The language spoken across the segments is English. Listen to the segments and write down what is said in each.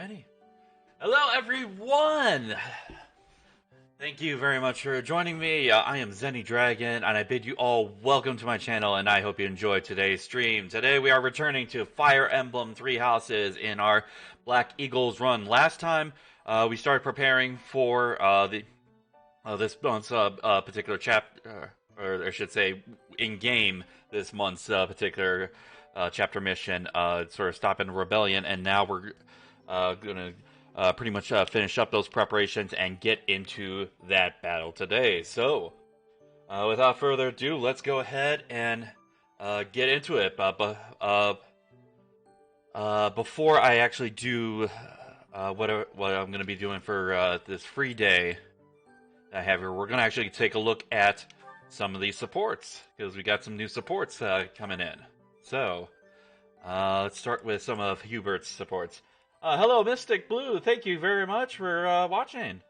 Alrighty. Hello, everyone! Thank you very much for joining me. I am Zenny Dragon, and I bid you all welcome to my channel, and I hope you enjoyed today's stream. Today we are returning to Fire Emblem Three Houses in our Black Eagles run. Last time, we started preparing for this month's particular chapter, or I should say, in-game this month's particular chapter mission, sort of stopping the rebellion, and now we're gonna pretty much finish up those preparations and get into that battle today. So, without further ado, let's go ahead and get into it. Before I actually do what I'm going to be doing for this free day that I have here, we're going to actually take a look at some of these supports, because we got some new supports coming in. So, let's start with some of Hubert's supports. Hello, Mystic Blue. Thank you very much for watching.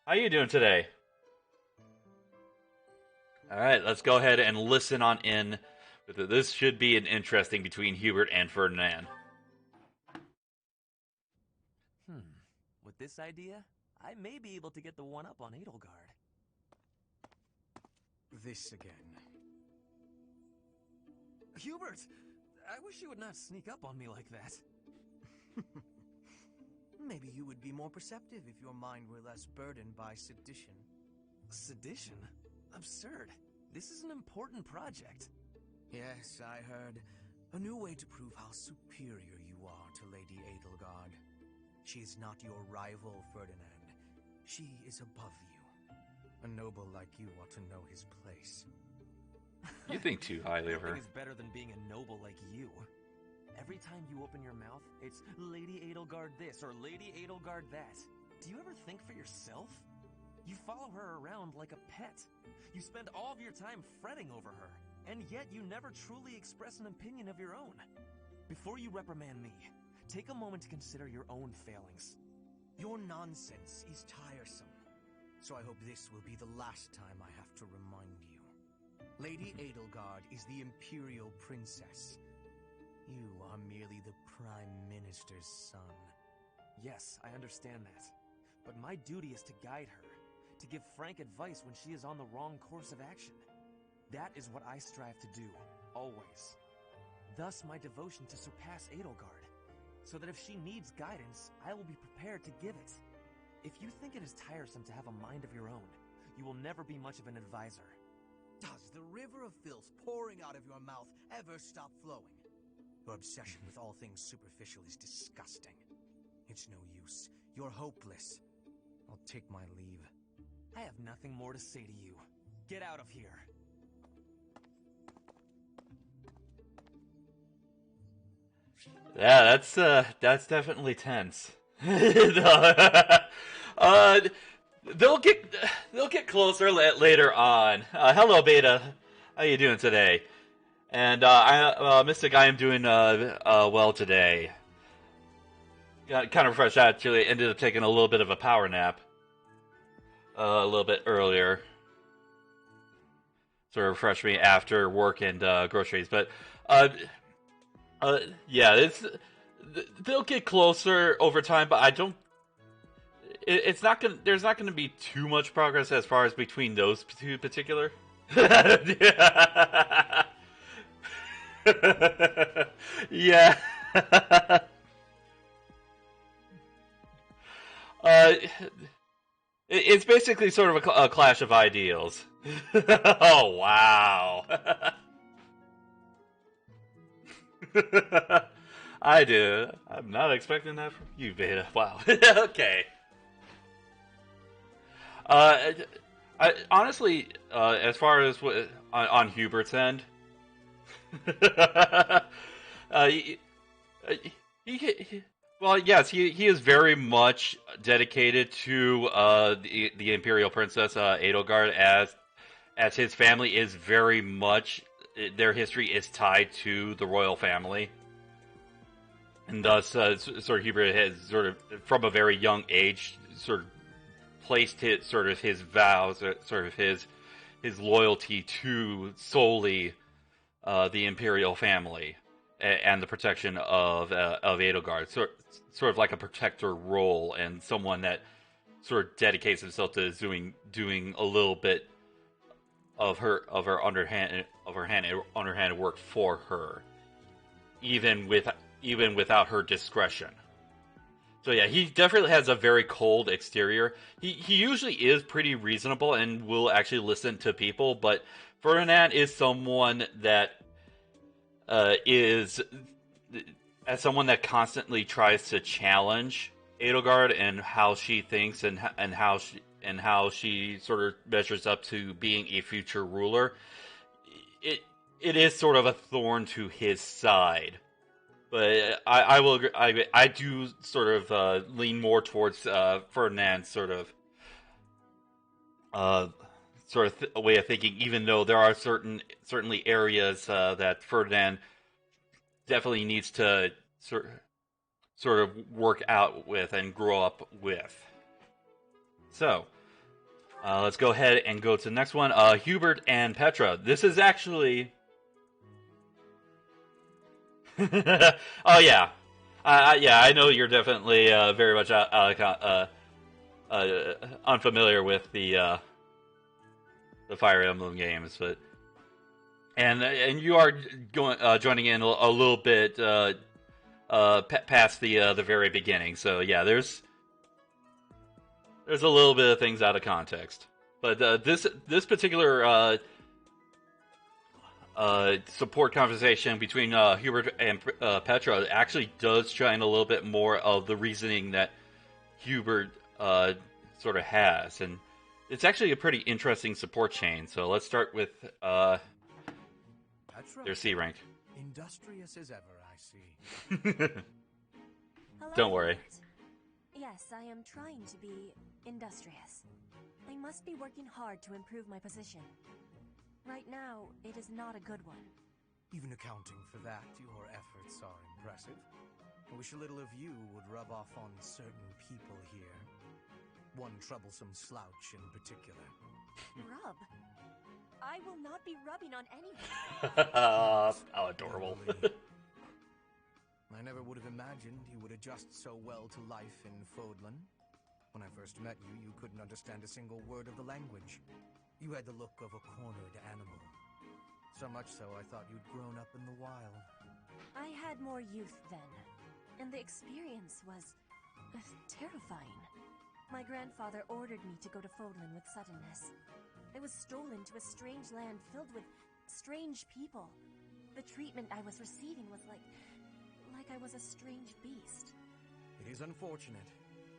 How you doing today? All right, let's go ahead and listen on in. This should be an interesting between Hubert and Ferdinand. With this idea, I may be able to get the one up on Edelgard. This again. Hubert! I wish you would not sneak up on me like that. Maybe you would be more perceptive if your mind were less burdened by sedition. Sedition? Absurd. This is an important project. Yes, I heard. A new way to prove how superior you are to Lady Edelgard. She is not your rival, Ferdinand. She is above you. A noble like you ought to know his place. You think too highly of her. Nothing is better than being a noble like you. Every time you open your mouth, it's Lady Edelgard this or Lady Edelgard that. Do you ever think for yourself? You follow her around like a pet. You spend all of your time fretting over her, and yet you never truly express an opinion of your own. Before you reprimand me, take a moment to consider your own failings. Your nonsense is tiresome, so I hope this will be the last time I have to remind you. Lady Edelgard is the Imperial Princess. You are merely the Prime Minister's son. Yes, I understand that. But my duty is to guide her, to give frank advice when she is on the wrong course of action. That is what I strive to do, always. Thus my devotion to surpass Edelgard, so that if she needs guidance, I will be prepared to give it. If you think it is tiresome to have a mind of your own, you will never be much of an advisor. Does the river of filth pouring out of your mouth ever stop flowing? Your obsession with all things superficial is disgusting. It's no use. You're hopeless. I'll take my leave. I have nothing more to say to you. Get out of here. Yeah, that's definitely tense. They'll get closer later on. Hello, Beta. How you doing today? And Mystic, I am doing well today. Got kind of fresh. Actually, ended up taking a little bit of a power nap a little bit earlier, sort of refresh me after work and groceries. But yeah, they'll get closer over time. But I don't. It's not gonna. There's not gonna be too much progress as far as between those two particular. Yeah. It's basically sort of a clash of ideals. Oh, wow. I do. I'm not expecting that from you, Beta. Wow. Okay. I honestly, as far as on Hubert's end, well, yes, he is very much dedicated to the Imperial Princess Edelgard, as his family is very much, their history is tied to the royal family, and thus sort of Hubert has sort of from a very young age sort of placed his vows, sort of his loyalty to solely the Imperial family. and the protection of Edelgard, sort of like a protector role, and someone that sort of dedicates himself to doing a little bit of her underhanded work for her, even without her discretion. So yeah, he definitely has a very cold exterior. He usually is pretty reasonable and will actually listen to people, but Ferdinand is someone that is as someone that constantly tries to challenge Edelgard and how she thinks and how she sort of measures up to being a future ruler. It is sort of a thorn to his side. But I will agree, I do sort of lean more towards Ferdinand's sort of way of thinking, even though there are certainly areas that Ferdinand definitely needs to sort of work out with and grow up with. So, let's go ahead and go to the next one. Hubert and Petra. This is actually... Oh, yeah. Yeah, I know you're definitely very much unfamiliar with the Fire Emblem games, but... And you are joining in a little bit past the very beginning. So yeah, there's a little bit of things out of context. But this particular support conversation between Hubert and Petra actually does shine a little bit more of the reasoning that Hubert sort of has, and it's actually a pretty interesting support chain. So let's start with their C rank. Industrious as ever, I see. Hello, Don't worry. Yes, I am trying to be industrious. I must be working hard to improve my position. Right now, it is not a good one. Even accounting for that, your efforts are impressive. I wish a little of you would rub off on certain people here. One troublesome slouch in particular. Rub? I will not be rubbing on anyone. How adorable. I never would have imagined you would adjust so well to life in Fodlan. When I first met you, you couldn't understand a single word of the language. You had the look of a cornered animal. So much so, I thought you'd grown up in the wild. I had more youth then, and the experience was terrifying. My grandfather ordered me to go to Fodlan with suddenness. I was stolen to a strange land filled with strange people. The treatment I was receiving was like I was a strange beast. It is unfortunate,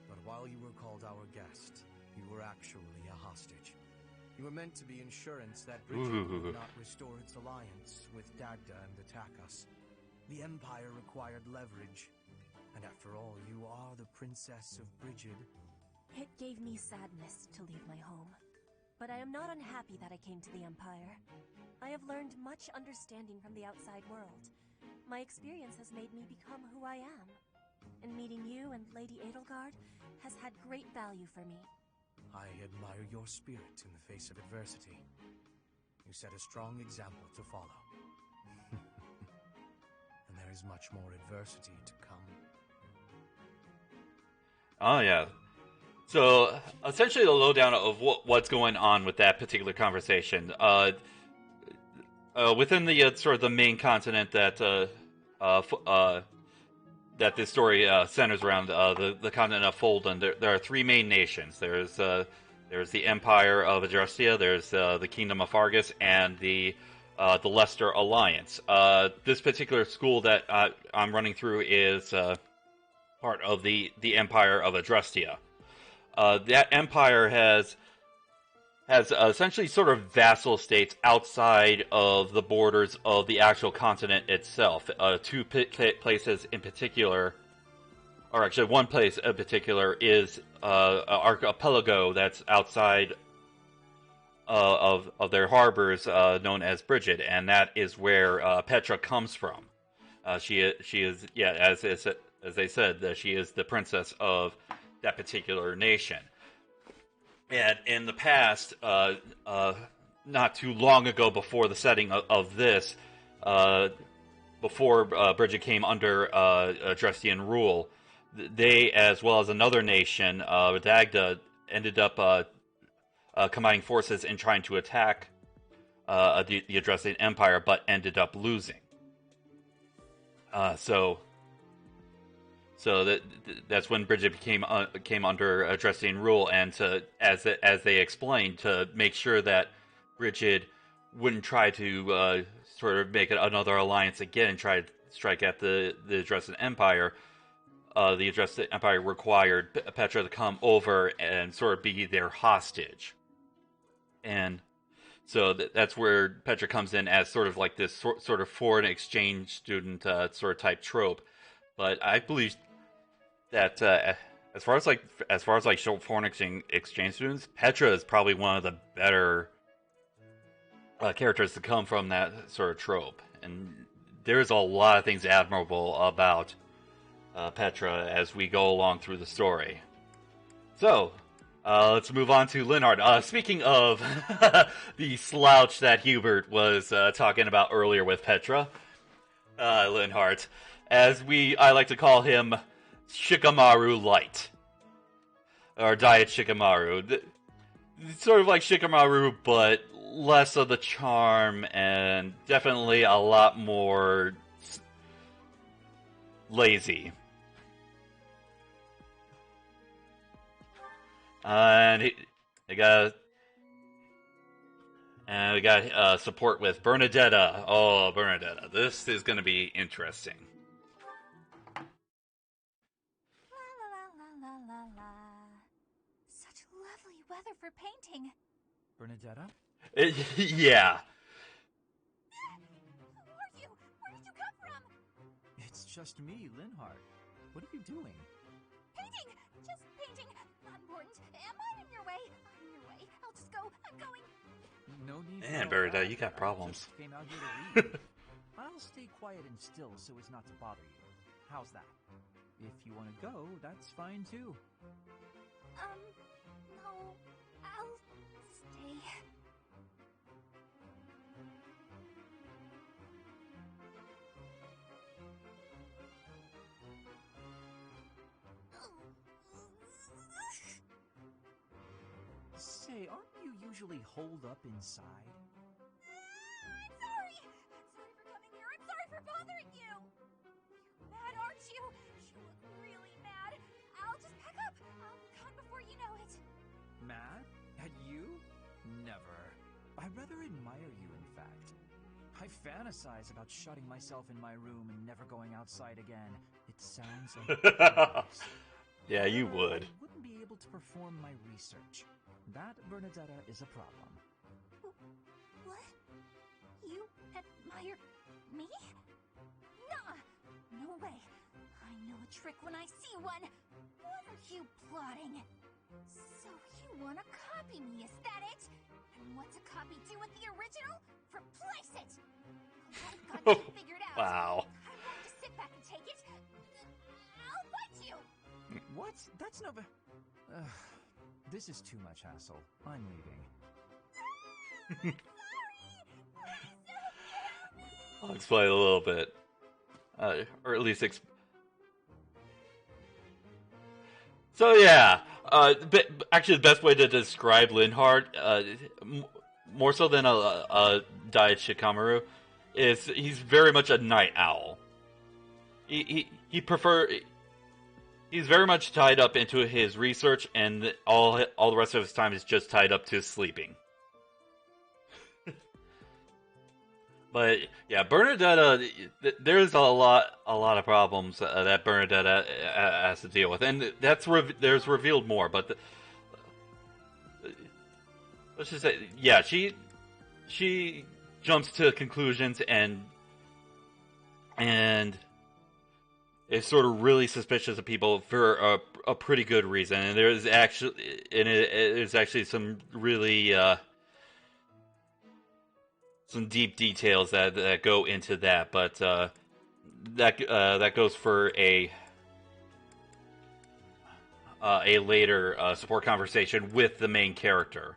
but while you were called our guest, you were actually a hostage. You were meant to be insurance that Bridget would not restore its alliance with Dagda and attack us. The Empire required leverage, and after all, you are the Princess of Bridget. It gave me sadness to leave my home. But I am not unhappy that I came to the Empire. I have learned much understanding from the outside world. My experience has made me become who I am. And meeting you and Lady Edelgard has had great value for me. I admire your spirit in the face of adversity. You set a strong example to follow. And there is much more adversity to come. Oh yeah. So essentially, the lowdown of what's going on with that particular conversation. Within the sort of the main continent that that this story centers around, the continent of Folden, there are three main nations. There's the Empire of Adrestia, there's the Kingdom of Fargus, and the Leicester Alliance. This particular school that I'm running through is part of the Empire of Adrestia. That empire has essentially sort of vassal states outside of the borders of the actual continent itself. Two places in particular, or actually one place in particular, is an archipelago that's outside of their harbors, known as Bridget, and that is where Petra comes from. She is as they said, she is the princess of that particular nation. And in the past, not too long ago, before the setting of this, before Bridget came under Drestian rule, they, as well as another nation, Dagda, ended up combining forces and trying to attack the Drestian Empire, but ended up losing. So that's when Bridget came under Drestian rule, and as they explained, to make sure that Bridget wouldn't try to sort of make another alliance again and try to strike at the Drestian Empire. The Drestian Empire required Petra to come over and sort of be their hostage, and so that's where Petra comes in as sort of like this sort of foreign exchange student sort of type trope. But I believe that as far as foreign exchange students, Petra is probably one of the better characters to come from that sort of trope. And there's a lot of things admirable about Petra as we go along through the story. So, let's move on to Linhart. Speaking of the slouch that Hubert was talking about earlier with Petra, Linhart, I like to call him Shikamaru Light. Or Diet Shikamaru. Sort of like Shikamaru, but less of the charm and definitely a lot more lazy. And we got support with Bernadetta. Oh, Bernadetta, this is going to be interesting. La la la la la la. Such lovely weather for painting. Bernadetta? Yeah. Who are you? Where did you come from? It's just me, Linhart. What are you doing? Painting! Just painting. Not important. Am I in your way? I'm in your way. I'll just go. I'm going. No need Man, for all Bernadetta, that. you got problems. I just came out here to read. I'll stay quiet and still so as not to bother you. How's that? If you want to go, that's fine too. No. I'll stay. Say, aren't you usually holed up inside? I'm sorry! I'm sorry for coming here. I'm sorry for bothering you! You're mad, aren't you? You look really mad. I'll just pack up. I'll be gone before you know it. Mad? At you? Never. I rather admire you, in fact. I fantasize about shutting myself in my room and never going outside again. It sounds like paradise. Yeah, you would. I wouldn't be able to perform my research. That, Bernadetta, is a problem. What? You admire me? Nuh-uh. No way. I know a trick when I see one. What are you plotting? So you want to copy me, is that it? And what's a copy do with the original? Replace it! I've got you figured out. Wow. I won't just sit back and take it. I'll fight you! What? That's no... This is too much hassle. I'm leaving. I'll explain a little bit. Or at least So yeah, actually the best way to describe Linhart, more so than a Diet Shikamaru, is he's very much a night owl. He's very much tied up into his research, and all the rest of his time is just tied up to sleeping. But yeah, Bernadetta, there's a lot of problems that Bernadetta has to deal with, and there's revealed more. But let's just say, yeah, she jumps to conclusions and is sort of really suspicious of people for a pretty good reason, and there's actually some really some deep details that go into that, but that goes for a later support conversation with the main character.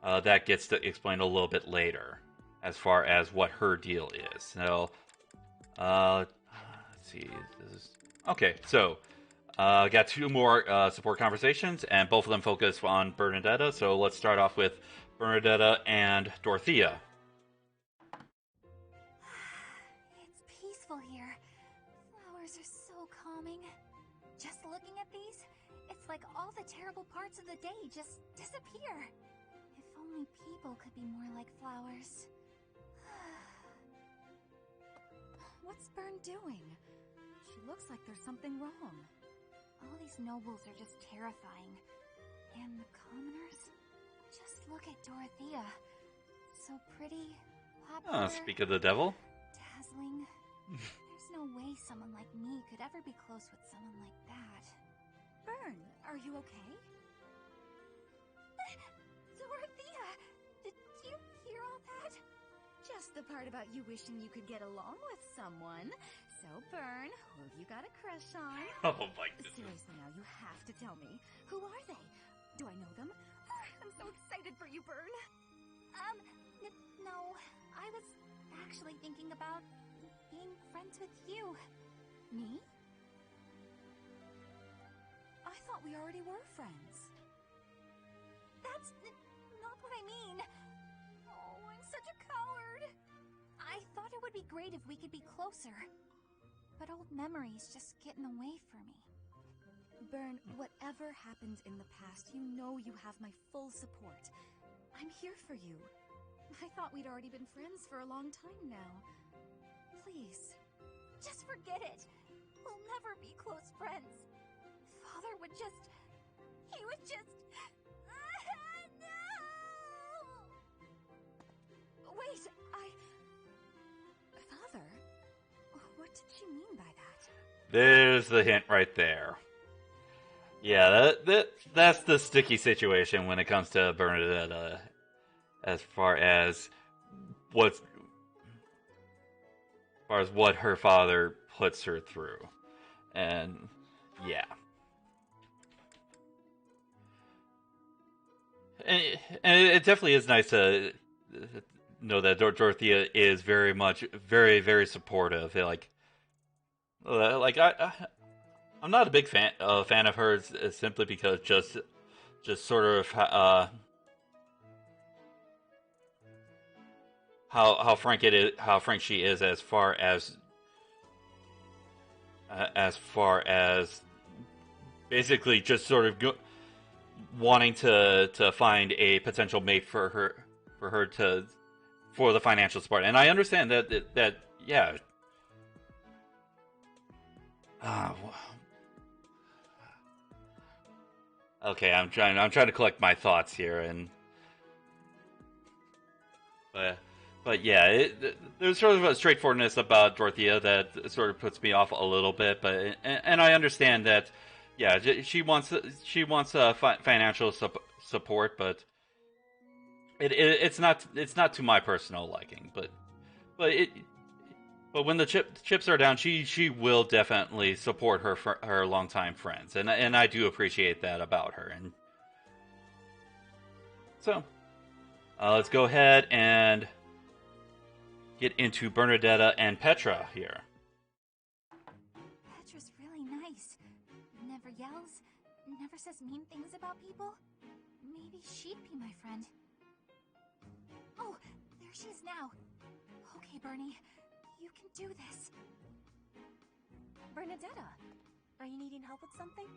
That gets to explain a little bit later, as far as what her deal is. So, Let's see. This is... Okay, so got two more support conversations, and both of them focus on Bernadetta. So let's start off with Bernadetta and Dorothea. It's peaceful here. Flowers are so calming. Just looking at these, it's like all the terrible parts of the day just disappear. If only people could be more like flowers. What's Bern doing? She looks like there's something wrong. All these nobles are just terrifying. And the commoners? Just look at Dorothea. So pretty, popular, Speak of the devil. dazzling. There's no way someone like me could ever be close with someone like that. Bern, are you okay? Dorothea! Did you hear all that? Just the part about you wishing you could get along with someone. So, Bern, who have you got a crush on? Oh my goodness. Seriously now, you have to tell me. Who are they? Do I know them? I'm so excited for you, Bern. No. I was actually thinking about being friends with you. Me? I thought we already were friends. That's not what I mean. Oh, I'm such a coward. I thought it would be great if we could be closer. But old memories just get in the way for me. Bern, whatever happened in the past, you know you have my full support. I'm here for you. I thought we'd already been friends for a long time now. Please. Just forget it. We'll never be close friends. Father would just... He would just... No! Wait, Father? What did she mean by that? There's the hint right there. Yeah, that's the sticky situation when it comes to Bernadetta, as far as what her father puts her through, and yeah, and it definitely is nice to know that Dorothea is very much, very, very supportive. I'm not a big fan of hers, simply because just sort of how frank she is, as far as basically just sort of wanting to find a potential mate for the financial support. And I understand that yeah. Okay, I'm trying to collect my thoughts here, but yeah, there's sort of a straightforwardness about Dorothea that sort of puts me off a little bit. But and I understand that, yeah, she wants financial support, but it's not to my personal liking. But when the chips are down, she will definitely support her longtime friends, and I do appreciate that about her. And so, let's go ahead and get into Bernadetta and Petra here. Petra's really nice. Never yells, never says mean things about people. Maybe she'd be my friend. Oh, there she is now. Okay, Bernie. You can do this. Bernadetta, are you needing help with something?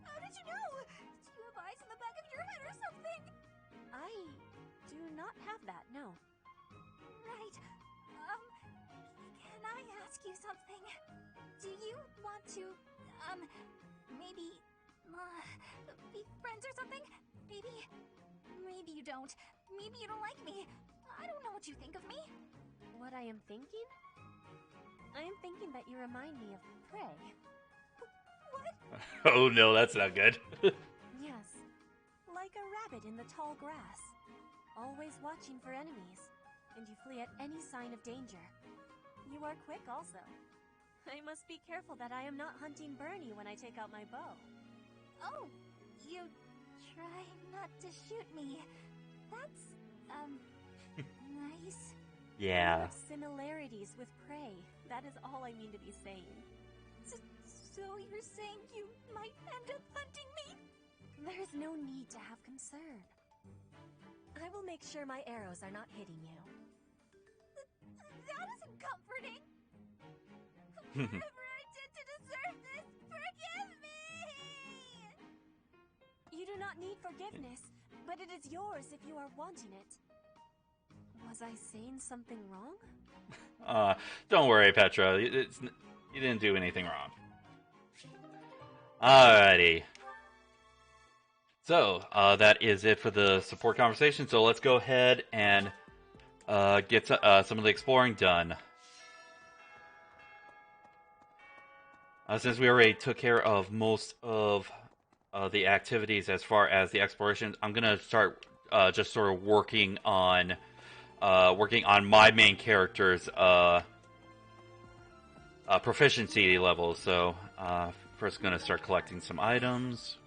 How did you know? Do you have eyes in the back of your head or something? I do not have that, no. Right. Can I ask you something? Do you want to, maybe, be friends or something? Maybe you don't. Maybe you don't like me. I don't know what you think of me. What I am thinking? I am thinking that you remind me of prey. What? Oh no, that's not good. Yes, like a rabbit in the tall grass, always watching for enemies, and you flee at any sign of danger. You are quick also. I must be careful that I am not hunting Bernie when I take out my bow. Oh, you try not to shoot me. That's, nice. Yeah. Similarities with prey. That is all I mean to be saying. So you're saying you might end up hunting me? There's no need to have concern. I will make sure my arrows are not hitting you. That isn't comforting. Whatever I did to deserve this, forgive me! You do not need forgiveness, but it is yours if you are wanting it. Was I saying something wrong? Don't worry, Petra. You didn't do anything wrong. Alrighty. So, that is it for the support conversation. So let's go ahead and get some of the exploring done. Since we already took care of most of the activities as far as the exploration, I'm gonna start just sort of working on my main character's proficiency levels. So first, gonna start collecting some items.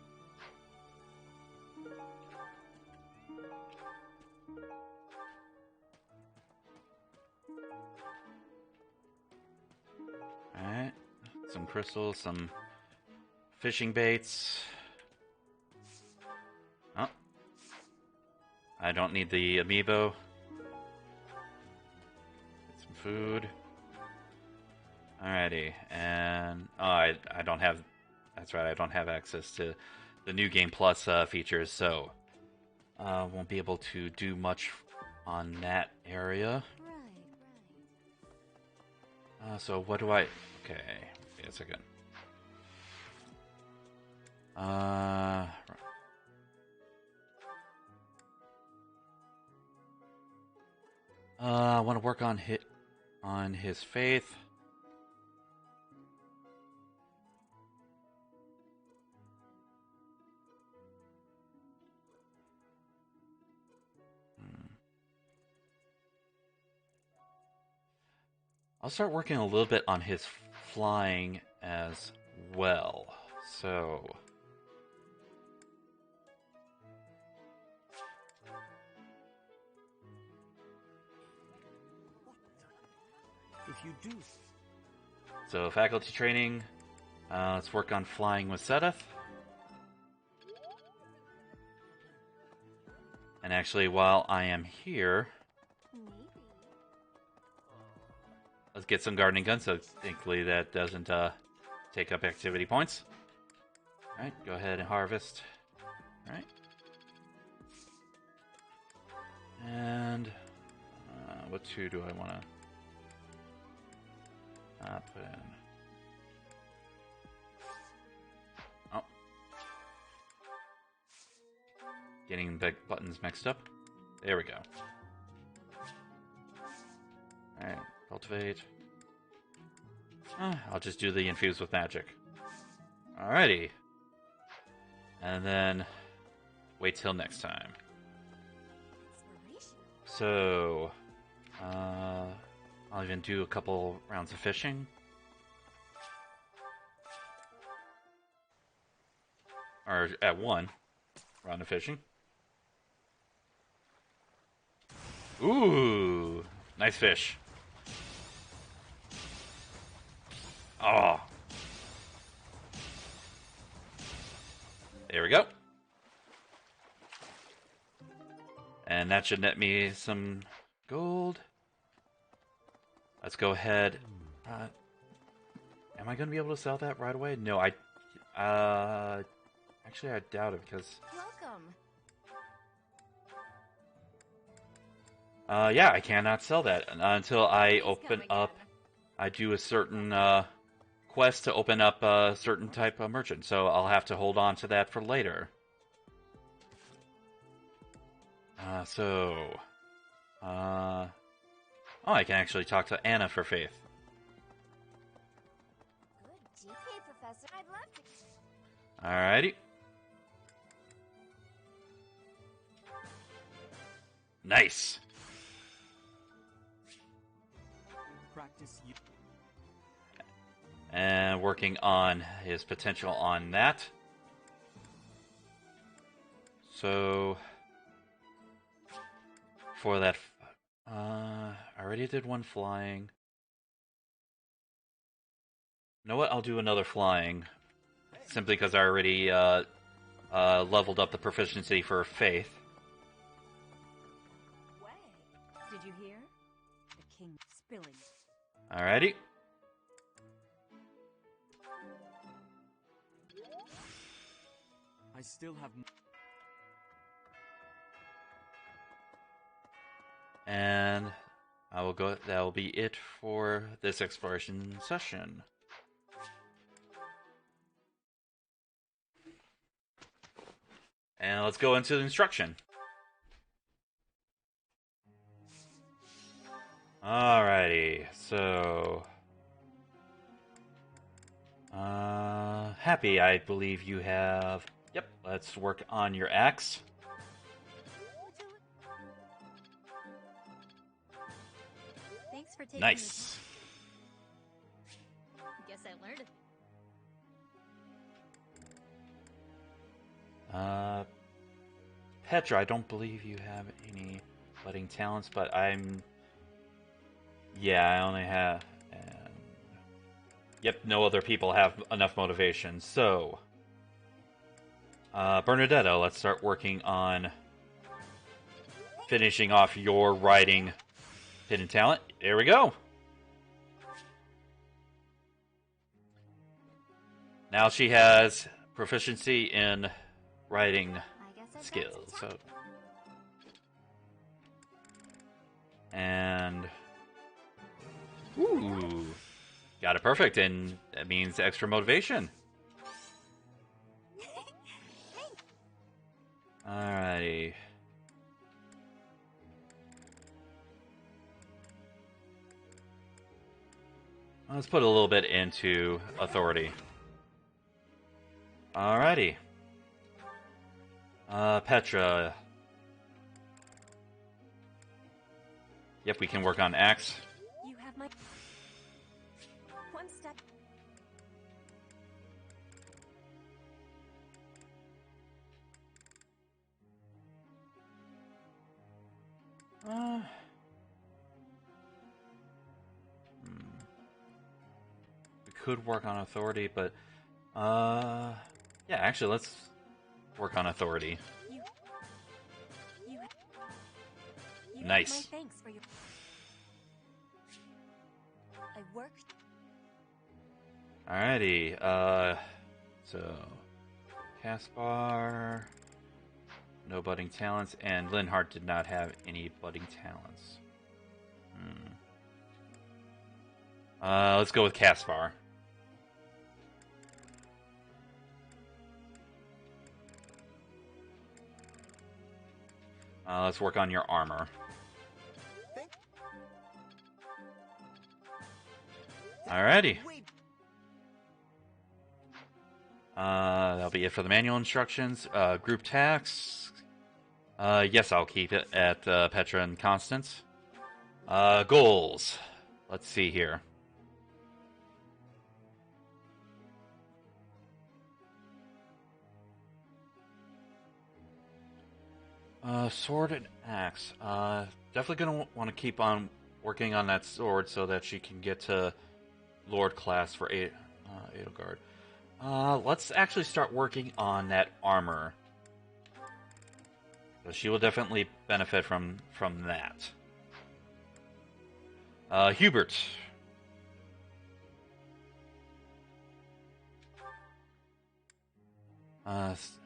Alright, some crystals, some fishing baits. Oh, I don't need the amiibo. Get some food. Alrighty, and I don't have. That's right, I don't have access to the New Game Plus features, so won't be able to do much on that area. Right. So what do I? Okay, wait a second. I want to work on his faith. I'll start working a little bit on his flying as well. So If you do. So faculty training. Let's work on flying with Seth. And actually, while I am here, let's get some gardening guns, so thankfully that doesn't take up activity points. Alright, go ahead and harvest. Alright. And what two do I want to put in? Oh. Getting the buttons mixed up. There we go. Alright, cultivate. I'll just do the infuse with magic. Alrighty. And then wait till next time. So, I'll even do a couple rounds of fishing. Or at one round of fishing. Ooh, nice fish. Oh. There we go. And that should net me some gold. Let's go ahead. Am I going to be able to sell that right away? No, actually, I doubt it because... Welcome. Yeah, I cannot sell that until I open up... I do a certain quest to open up a certain type of merchant, so I'll have to hold on to that for later. Oh, I can actually talk to Anna for faith. Good GK, Professor. I'd love to. Alrighty. Nice. Practice you. And working on his potential on that. So, for that I already did one flying. You know what? I'll do another flying. Simply because I already leveled up the proficiency for faith. Way. Did you hear? The king spilling. Alrighty. I still have... And I will go. That will be it for this exploration session. And let's go into the instruction. Alrighty, so... Happy, I believe you have... Yep, let's work on your axe. Thanks for taking Nice. Guess I learned it. Petra, I don't believe you have any budding talents, but I'm... Yeah, I only have... And... Yep, no other people have enough motivation, so... Bernadetta, let's start working on finishing off your writing hidden talent. There we go! Now she has proficiency in writing skills. So, and ooh, got it perfect, and that means extra motivation. Alrighty. Let's put a little bit into authority. Alrighty. Petra. Yep, we can work on axe. You have my... One step... We could work on authority, but yeah, actually, let's work on authority. You Nice. have my thanks for your... I worked... Alrighty, so Caspar, no budding talents, and Linhart did not have any budding talents. Let's go with Caspar. Let's work on your armor. Alrighty. That'll be it for the manual instructions. Group tasks. Yes, I'll keep it at Petra and Constance. Goals. Let's see here. Sword and axe. Definitely gonna want to keep on working on that sword so that she can get to Lord class for Edelgard. Let's actually start working on that armor. So she will definitely benefit from that. Hubert.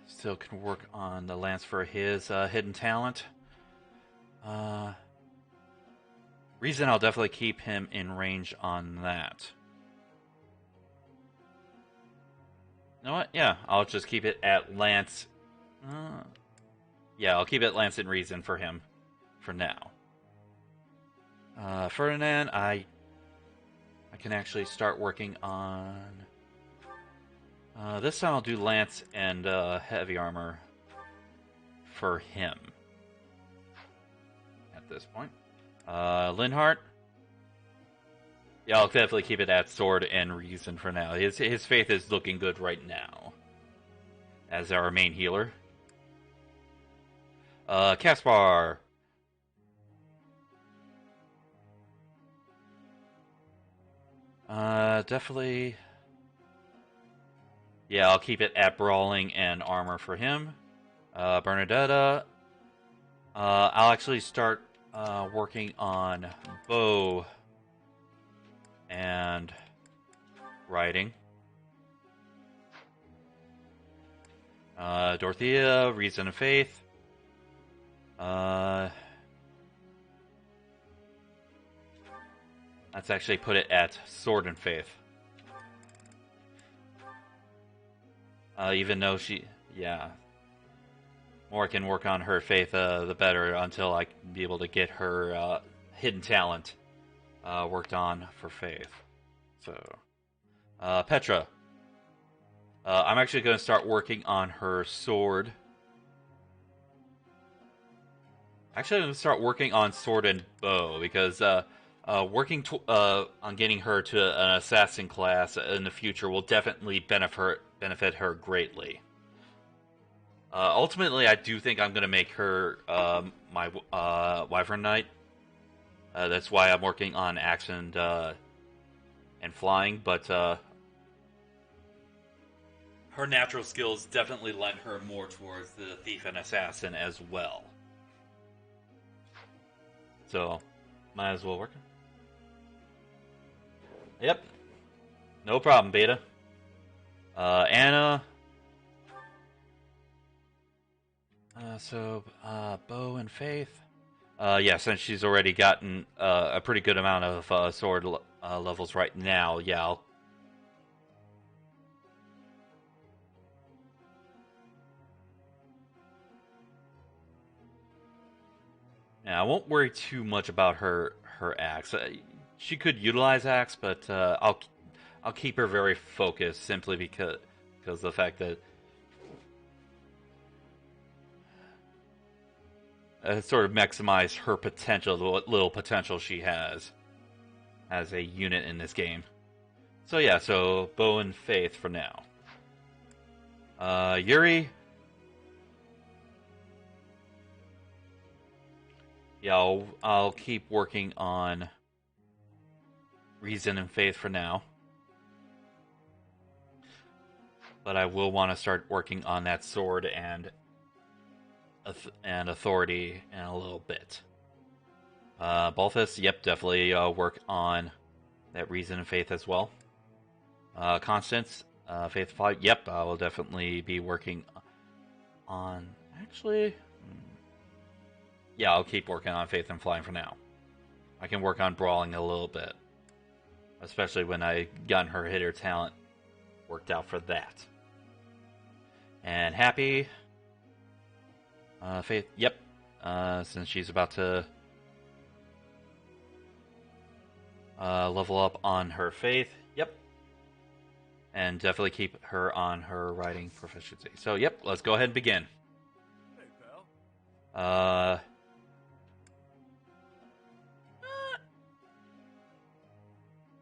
Still can work on the lance for his hidden talent. Reason I'll definitely keep him in range on that. You know what? Yeah, I'll just keep it at lance. Yeah, I'll keep it lance and reason for him for now. Ferdinand, I can actually start working on... this time I'll do lance and heavy armor for him. At this point. Linhart. Yeah, I'll definitely keep it at sword and reason for now. His faith is looking good right now. As our main healer. Caspar. Definitely. Yeah, I'll keep it at brawling and armor for him. Bernadetta. I'll actually start working on bow and riding. Dorothea, reason and faith. Let's actually put it at sword and faith. Even though yeah. More I can work on her faith, the better, until I can be able to get her hidden talent worked on for faith. So, Petra. I'm actually going to start working on her sword. Actually, I'm going to start working on sword and bow, because working on getting her to an assassin class in the future will definitely benefit her greatly. Ultimately, I do think I'm going to make her my Wyvern Knight. That's why I'm working on axe and flying, but her natural skills definitely lend her more towards the thief and assassin as well. So, might as well work. Yep. No problem, Beta. Anna. Bow and Faith. Yeah, since she's already gotten a pretty good amount of sword levels right now, yeah, I won't worry too much about her axe. She could utilize axe, but I'll keep her very focused simply because of the fact that sort of maximize her potential, the little potential she has as a unit in this game. So yeah, so bow and faith for now. Yuri. Yeah, I'll keep working on reason and faith for now. But I will want to start working on that sword and authority in a little bit. Balthus, yep, definitely work on that reason and faith as well. Constance, faith fight, yep, I will definitely be working on. Actually, yeah, I'll keep working on faith and flying for now. I can work on brawling a little bit, especially when I got her hitter talent worked out for that. And happy. Faith, yep. Since she's about to level up on her faith, yep. And definitely keep her on her riding proficiency. So, yep, let's go ahead and begin. Hey, pal.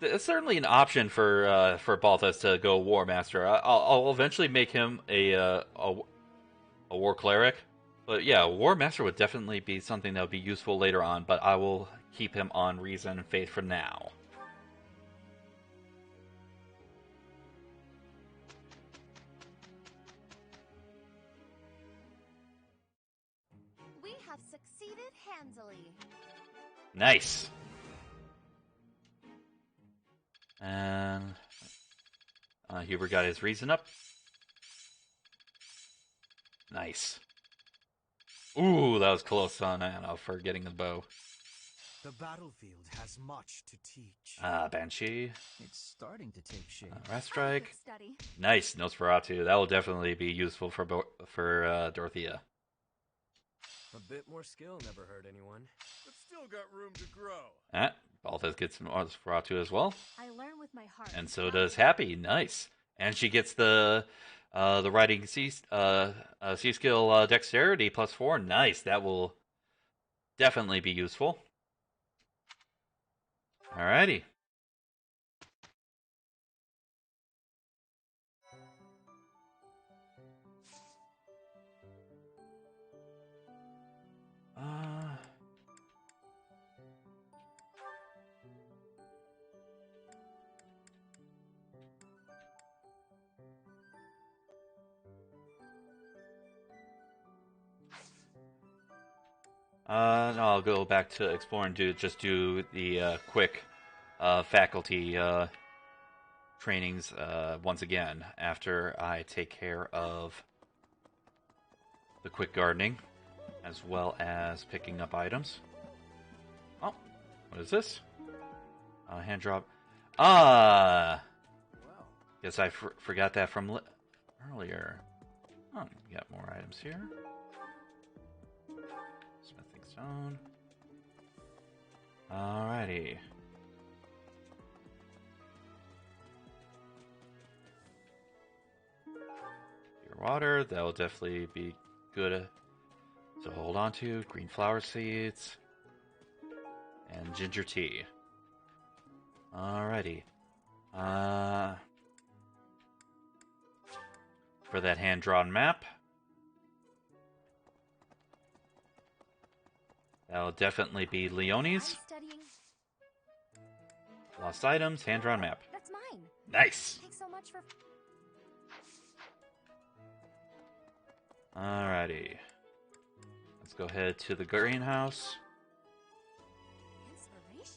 It's certainly an option for Balthus to go War Master. I'll eventually make him a War Cleric. But yeah, War Master would definitely be something that would be useful later on, but I will keep him on Reason and Faith for now. We have succeeded handily. Nice. And Hubert got his Reason up. Nice. Ooh, that was close on Anna for getting the bow. The battlefield has much to teach. Banshee. It's starting to take shape. Wrath Strike. Study. Nice, Nosferatu. That will definitely be useful for Dorothea. A bit more skill never hurt anyone, but still got room to grow. Balthus gets some Nosferatu as well. I learn with my heart. And so does Happy. Nice. And she gets the riding C skill dexterity +4. Nice. That will definitely be useful. Alrighty. No, I'll go back to explore and do the quick faculty trainings once again after I take care of the quick gardening as well as picking up items. Oh, what is this? Hand drop. Guess I forgot that from earlier. Oh, we got more items here. Smithing stone. Alrighty. Pure water, that will definitely be good to hold on to. Green flower seeds. And ginger tea. Alrighty. For that hand-drawn map. That'll definitely be Leonie's. Lost items, hand-drawn map. That's mine. Nice. Thanks so much for. Alrighty. Let's go ahead to the greenhouse. Inspirational.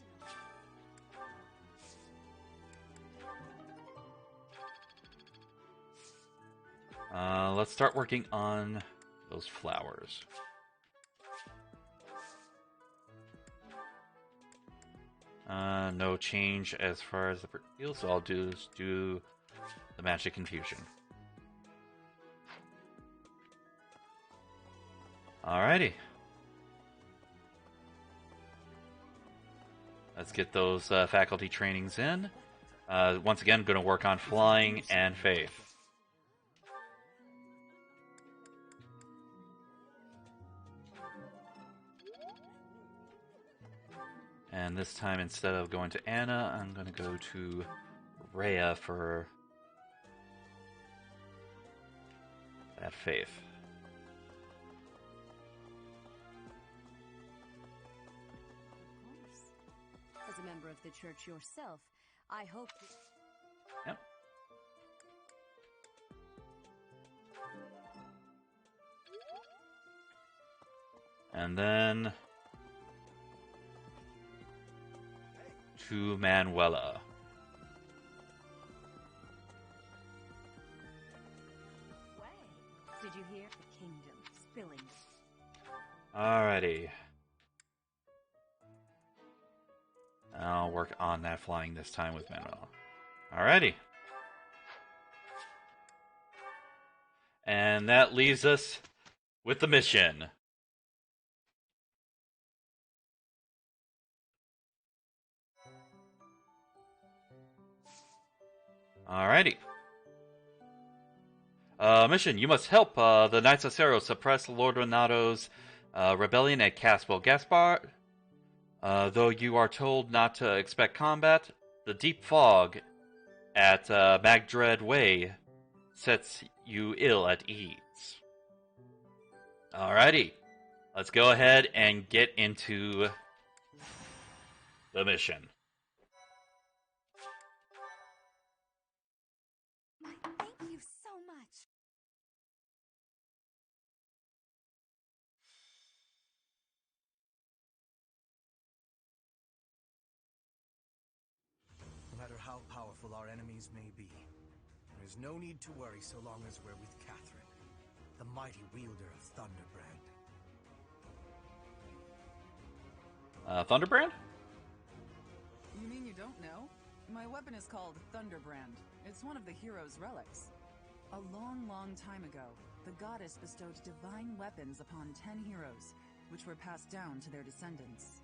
Let's start working on those flowers. No change as far as the deal, so I'll do the magic confusion. Alrighty. Let's get those faculty trainings in. Once again, going to work on flying and faith. And this time, instead of going to Anna, I'm going to go to Rhea for that faith. As a member of the church yourself, I hope. Yep. And then to Manuela. Did you hear? The kingdom spilling. Alrighty. I'll work on that flying this time with Manuela. Alrighty. And that leaves us with the mission. Alrighty. Mission. You must help the Knights of Cerro suppress Lord Lonato's rebellion at Castle Gaspar. Though you are told not to expect combat, the deep fog at Magdred Way sets you ill at ease. Alrighty. Let's go ahead and get into the mission. Thank you so much. No matter how powerful our enemies may be, there is no need to worry so long as we're with Catherine, the mighty wielder of Thunderbrand. Thunderbrand? You mean you don't know? My weapon is called Thunderbrand. It's one of the hero's relics. A long, long time ago, the goddess bestowed divine weapons upon 10 heroes, which were passed down to their descendants.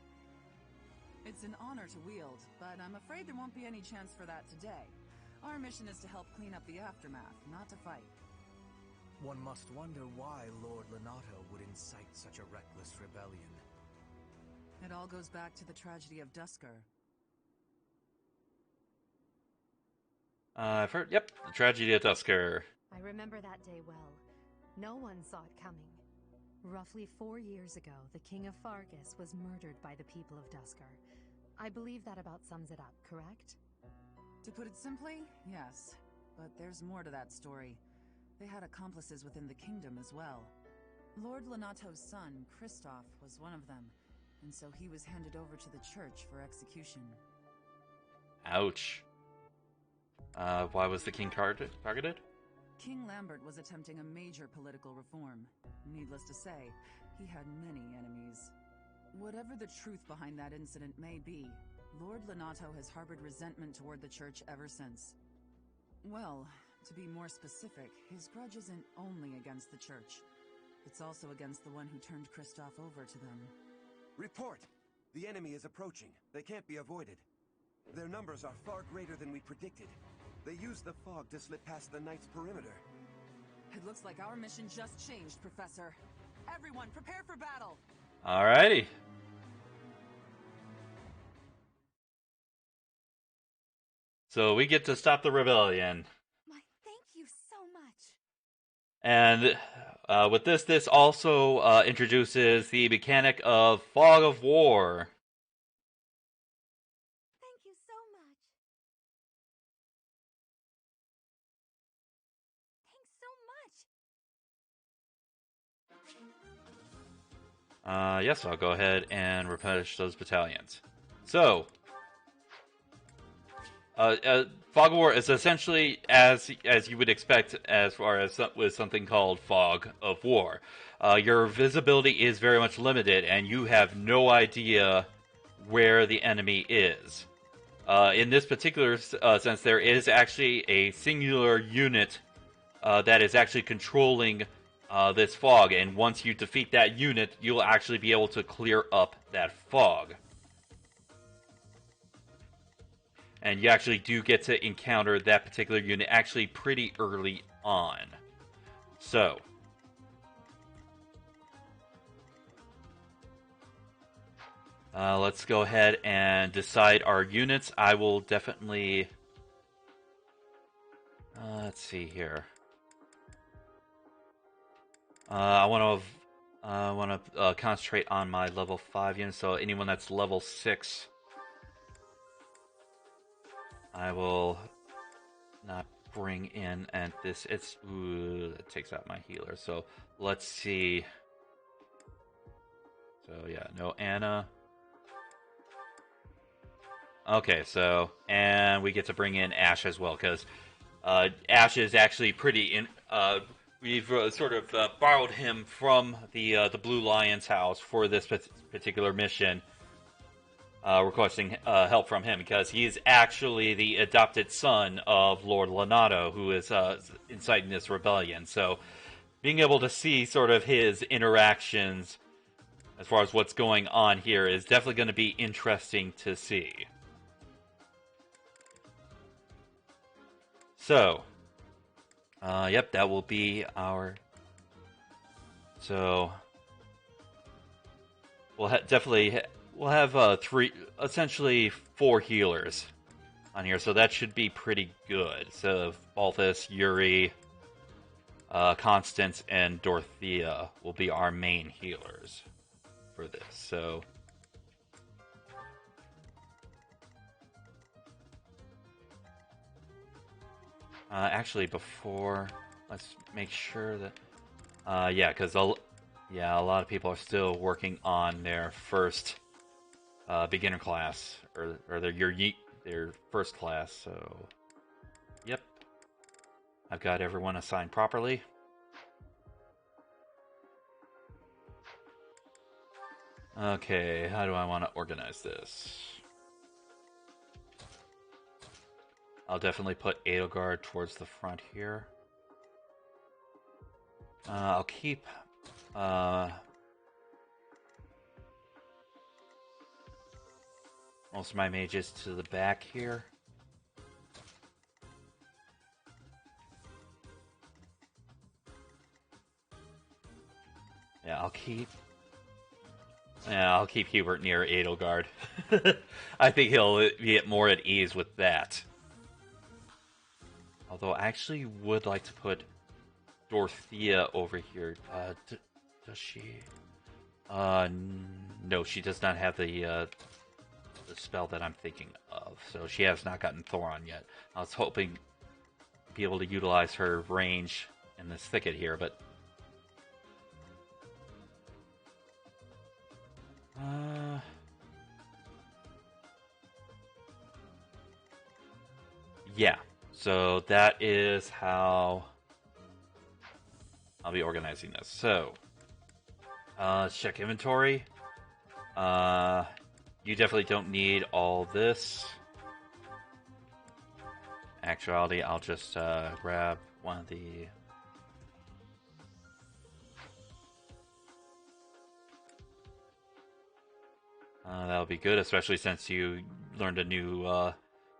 It's an honor to wield, but I'm afraid there won't be any chance for that today. Our mission is to help clean up the aftermath, not to fight. One must wonder why Lord Lonato would incite such a reckless rebellion. It all goes back to the tragedy of Dusker. I've heard, yep, the tragedy of Dusker. I remember that day well. No one saw it coming. Roughly 4 years ago, the King of Fargus was murdered by the people of Dusker. I believe that about sums it up, correct? To put it simply, yes. But there's more to that story. They had accomplices within the kingdom as well. Lord Lonato's son, Kristoff, was one of them, and so he was handed over to the church for execution. Ouch. Why was the king targeted? King Lambert was attempting a major political reform. Needless to say, he had many enemies. Whatever the truth behind that incident may be, Lord Lonato has harbored resentment toward the church ever since. Well, to be more specific, his grudge isn't only against the church. It's also against the one who turned Kristoff over to them. Report! The enemy is approaching. They can't be avoided. Their numbers are far greater than we predicted. They used the fog to slip past the Knight's perimeter. It looks like our mission just changed, Professor. Everyone, prepare for battle! Alrighty. So we get to stop the rebellion. My, thank you so much. And with this also introduces the mechanic of Fog of War. Thank you so much. Thanks so much. Yes, I'll go ahead and replenish those battalions. So, Fog of War is essentially as you would expect, as far as with something called Fog of War. Your visibility is very much limited, and you have no idea where the enemy is. In this particular sense, there is actually a singular unit that is actually controlling this fog, and once you defeat that unit, you'll actually be able to clear up that fog. And you actually do get to encounter that particular unit actually pretty early on. So, let's go ahead and decide our units. I will definitely... let's see here. I want to concentrate on my level 5 units, so anyone that's level 6... I will not bring in, and this, it takes out my healer, so let's see. So yeah, no Anna. Okay, so, and we get to bring in Ash as well, because Ash is actually pretty, we've sort of borrowed him from the Blue Lion's house for this particular mission. Requesting help from him, because he's actually the adopted son of Lord Lonato, who is inciting this rebellion. So, being able to see sort of his interactions as far as what's going on here is definitely going to be interesting to see. So, yep, that will be our... So, we'll definitely... We'll have essentially 4 healers on here, so that should be pretty good. So Balthus, Yuri, Constance, and Dorothea will be our main healers for this. So, actually, before, let's make sure that, yeah, because a lot of people are still working on their first beginner class, or their first class, so yep, I've got everyone assigned properly. Okay, how do I want to organize this? I'll definitely put Edelgard towards the front here. I'll keep most of my mages to the back here. Yeah, I'll keep Hubert near Edelgard. I think he'll be more at ease with that. Although I actually would like to put Dorothea over here. Does she? No, she does not have the spell that I'm thinking of, so she has not gotten Thoron yet. I was hoping to be able to utilize her range in this thicket here, but Yeah, so that is how I'll be organizing this. So, let's check inventory. You definitely don't need all this. Actuality, I'll just grab one of the... that'll be good, especially since you learned a new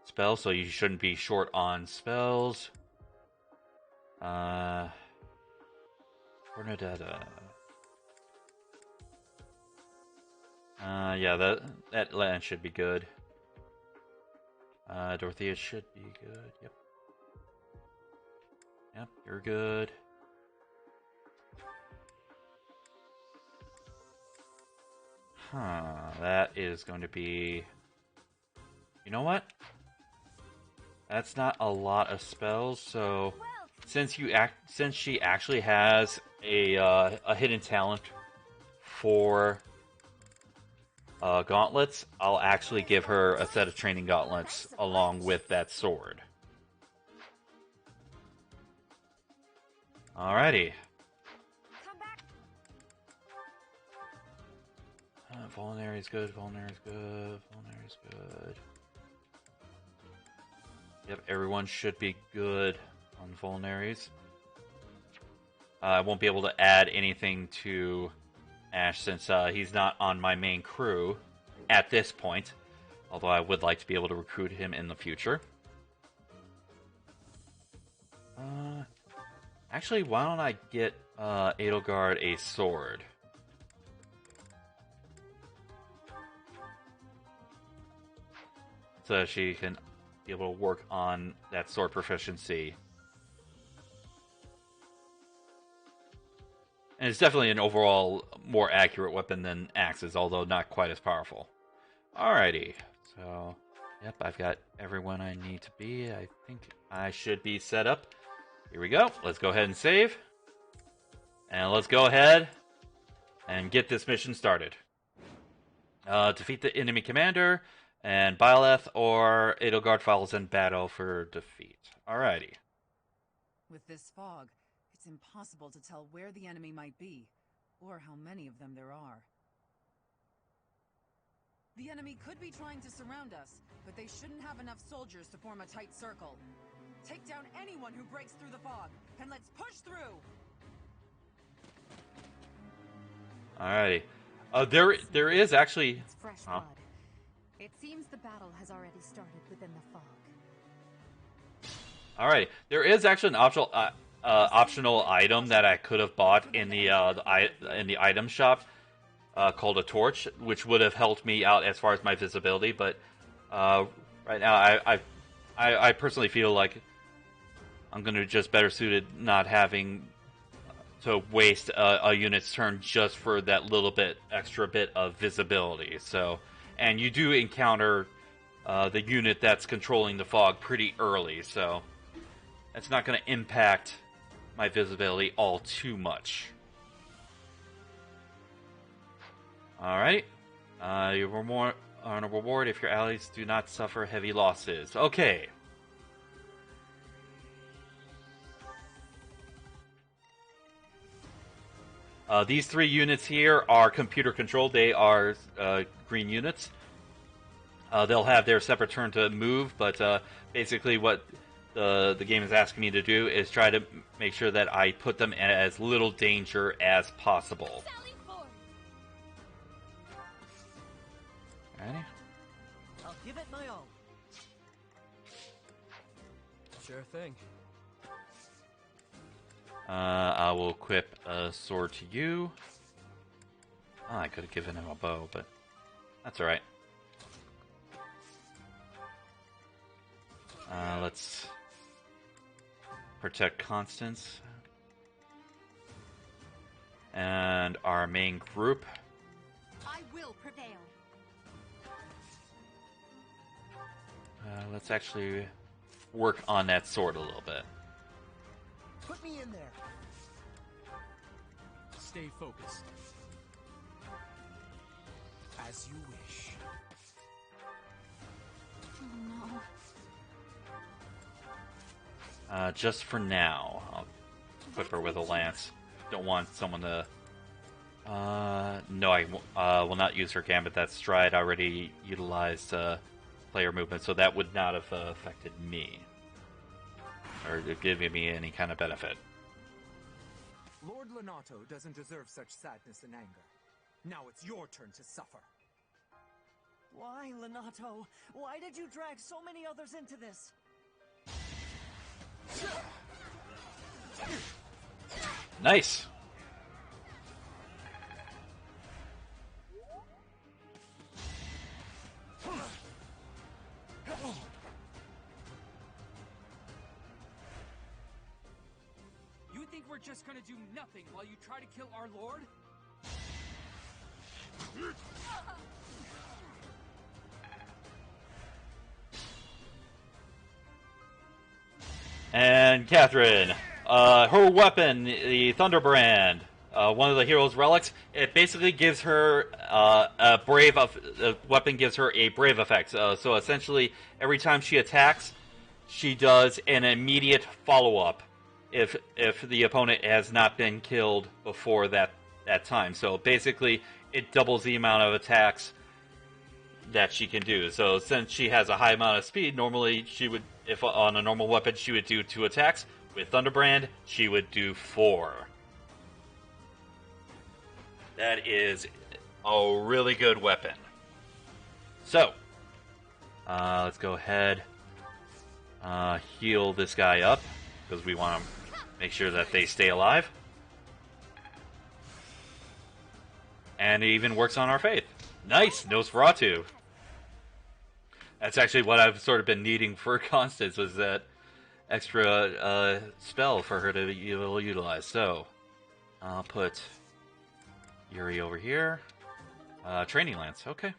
spell, so you shouldn't be short on spells. Bernadetta. Yeah, that land should be good. Dorothea should be good. Yep. Yep, you're good. That is going to be... You know what? That's not a lot of spells, so since she actually has a hidden talent for gauntlets, I'll actually give her a set of training gauntlets along with that sword. Alrighty. Vulnerary's good, Vulnerary's good, Vulnerary's good. Yep, everyone should be good on Vulneraries. I won't be able to add anything to Ash since he's not on my main crew at this point. Although I would like to be able to recruit him in the future. Actually, why don't I get Edelgard a sword? So she can be able to work on that sword proficiency. And it's definitely an overall more accurate weapon than axes, although not quite as powerful. Alrighty, so, yep, I've got everyone I need to be. I think I should be set up. Here we go. Let's go ahead and save. And let's go ahead and get this mission started. Defeat the enemy commander, and Byleth or Edelgard follows in battle for defeat. Alrighty. With this fog, it's impossible to tell where the enemy might be, or how many of them there are. The enemy could be trying to surround us, but they shouldn't have enough soldiers to form a tight circle. Take down anyone who breaks through the fog, and let's push through! Alrighty. There is actually... It's fresh blood. It seems the battle has already started within the fog. Alright, there is actually an optional item that I could have bought in the item shop called a torch, which would have helped me out as far as my visibility. But right now, I personally feel like I'm going to just better suited not having to waste a unit's turn just for that little bit extra bit of visibility. So, and you do encounter the unit that's controlling the fog pretty early, so that's not going to impact my visibility all too much. Alright. You earn a reward if your allies do not suffer heavy losses. Okay. These three units here are computer controlled. They are green units. They'll have their separate turn to move, but basically what the game is asking me to do is try to make sure that I put them in as little danger as possible. Alrighty. I'll give it my all. Sure thing. I will equip a sword to you. Oh, I could have given him a bow, but that's alright. Let's protect Constance. And our main group. I will prevail. Let's actually work on that sword a little bit. Put me in there. Stay focused. As you wish. Oh no. Just for now. I'll equip her with a lance. Don't want someone to... no, I will not use her gambit. That stride already utilized player movement, so that would not have affected me. Or given me any kind of benefit. Lord Lonato doesn't deserve such sadness and anger. Now it's your turn to suffer. Why, Lonato? Why did you drag so many others into this? Nice! You think we're just gonna do nothing while you try to kill our lord? And Catherine, her weapon, the Thunderbrand, one of the hero's relics, it basically gives her a brave. The weapon gives her a brave effect. So essentially, every time she attacks, she does an immediate follow-up if the opponent has not been killed before that time. So basically, it doubles the amount of attacks that she can do. So since she has a high amount of speed, normally she would, if on a normal weapon, she would do 2 attacks. With Thunderbrand, she would do 4. That is a really good weapon. So, let's go ahead, heal this guy up, because we want to make sure that they stay alive. And it even works on our faith. Nice! Nosferatu! That's actually what I've sort of been needing for Constance, was that extra spell for her to utilize. So, I'll put Yuri over here. Training Lance, okay.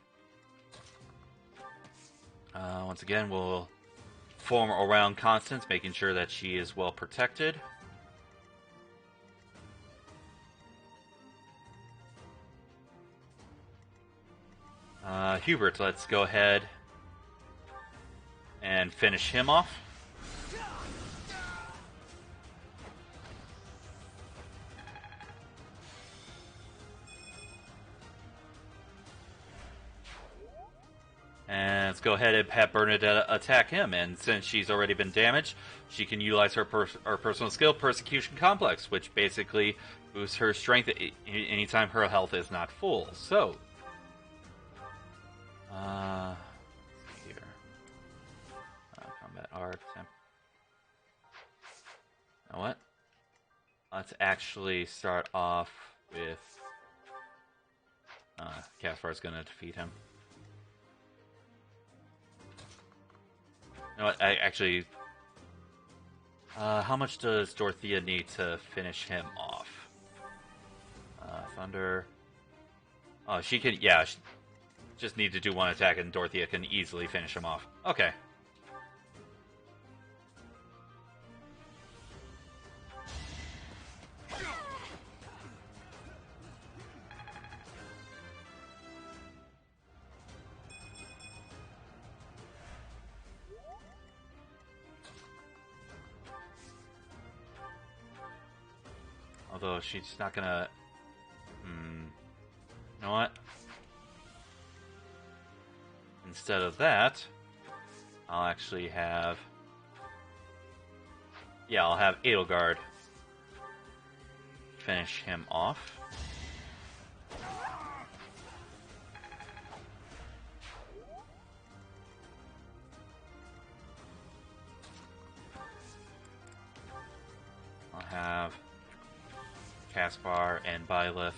Once again, we'll form around Constance, making sure that she is well protected. Hubert, let's go ahead and finish him off. And let's go ahead and have Bernadette attack him. And since she's already been damaged, she can utilize her personal skill, Persecution Complex, which basically boosts her strength anytime her health is not full. So, here. Combat art. You know what? Let's actually start off with... Caspar's going to defeat him. You know what? I actually... how much does Dorothea need to finish him off? Thunder... Oh, she can... Yeah, she just need to do 1 attack and Dorothea can easily finish him off. Okay. Although she's not gonna... You know what? Instead of that, I'll actually have... Yeah, I'll have Edelgard finish him off. I'll have Caspar and Byleth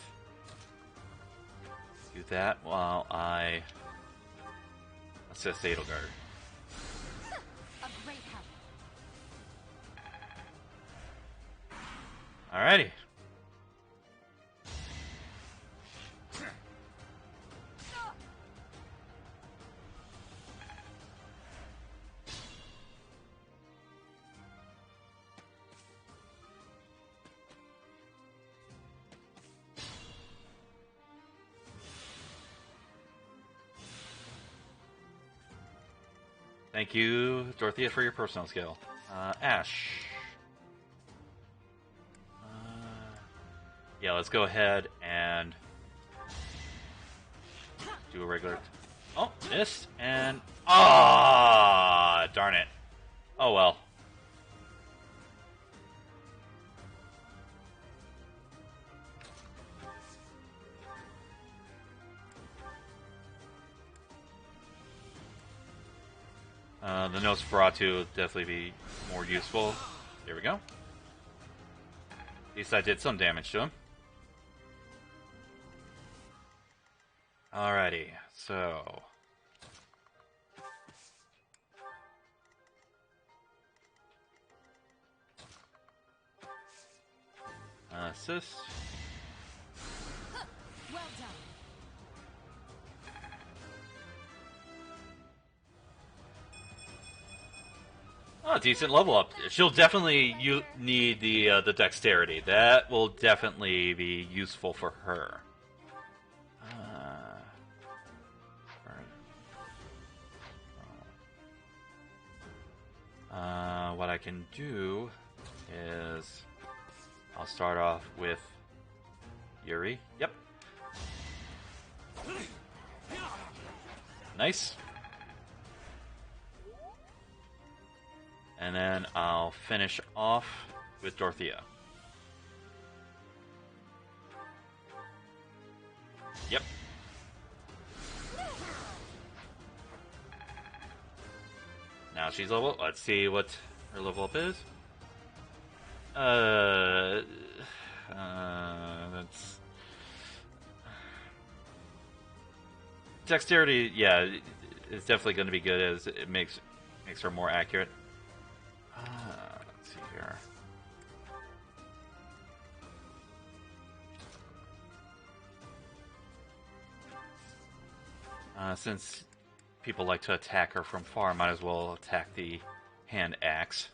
do that while I assist Edelgard. A great help. Alrighty. Thank you, Dorothea, for your personal skill. Ash. Yeah, let's go ahead and do a regular. Oh, missed, and darn it. Oh well. The Nosferatu would definitely be more useful. There we go. At least I did some damage to him. Alrighty, so... assist. Well done. Oh, decent level up. She'll definitely need the dexterity. That will definitely be useful for her. What I can do is I'll start off with Yuri. Yep. Nice. And then I'll finish off with Dorothea. Yep. Now she's level. Let's see what her level up is. That's dexterity. Yeah, it's definitely going to be good as it makes her more accurate. Let's see here. Since people like to attack her from far, might as well attack the hand axe.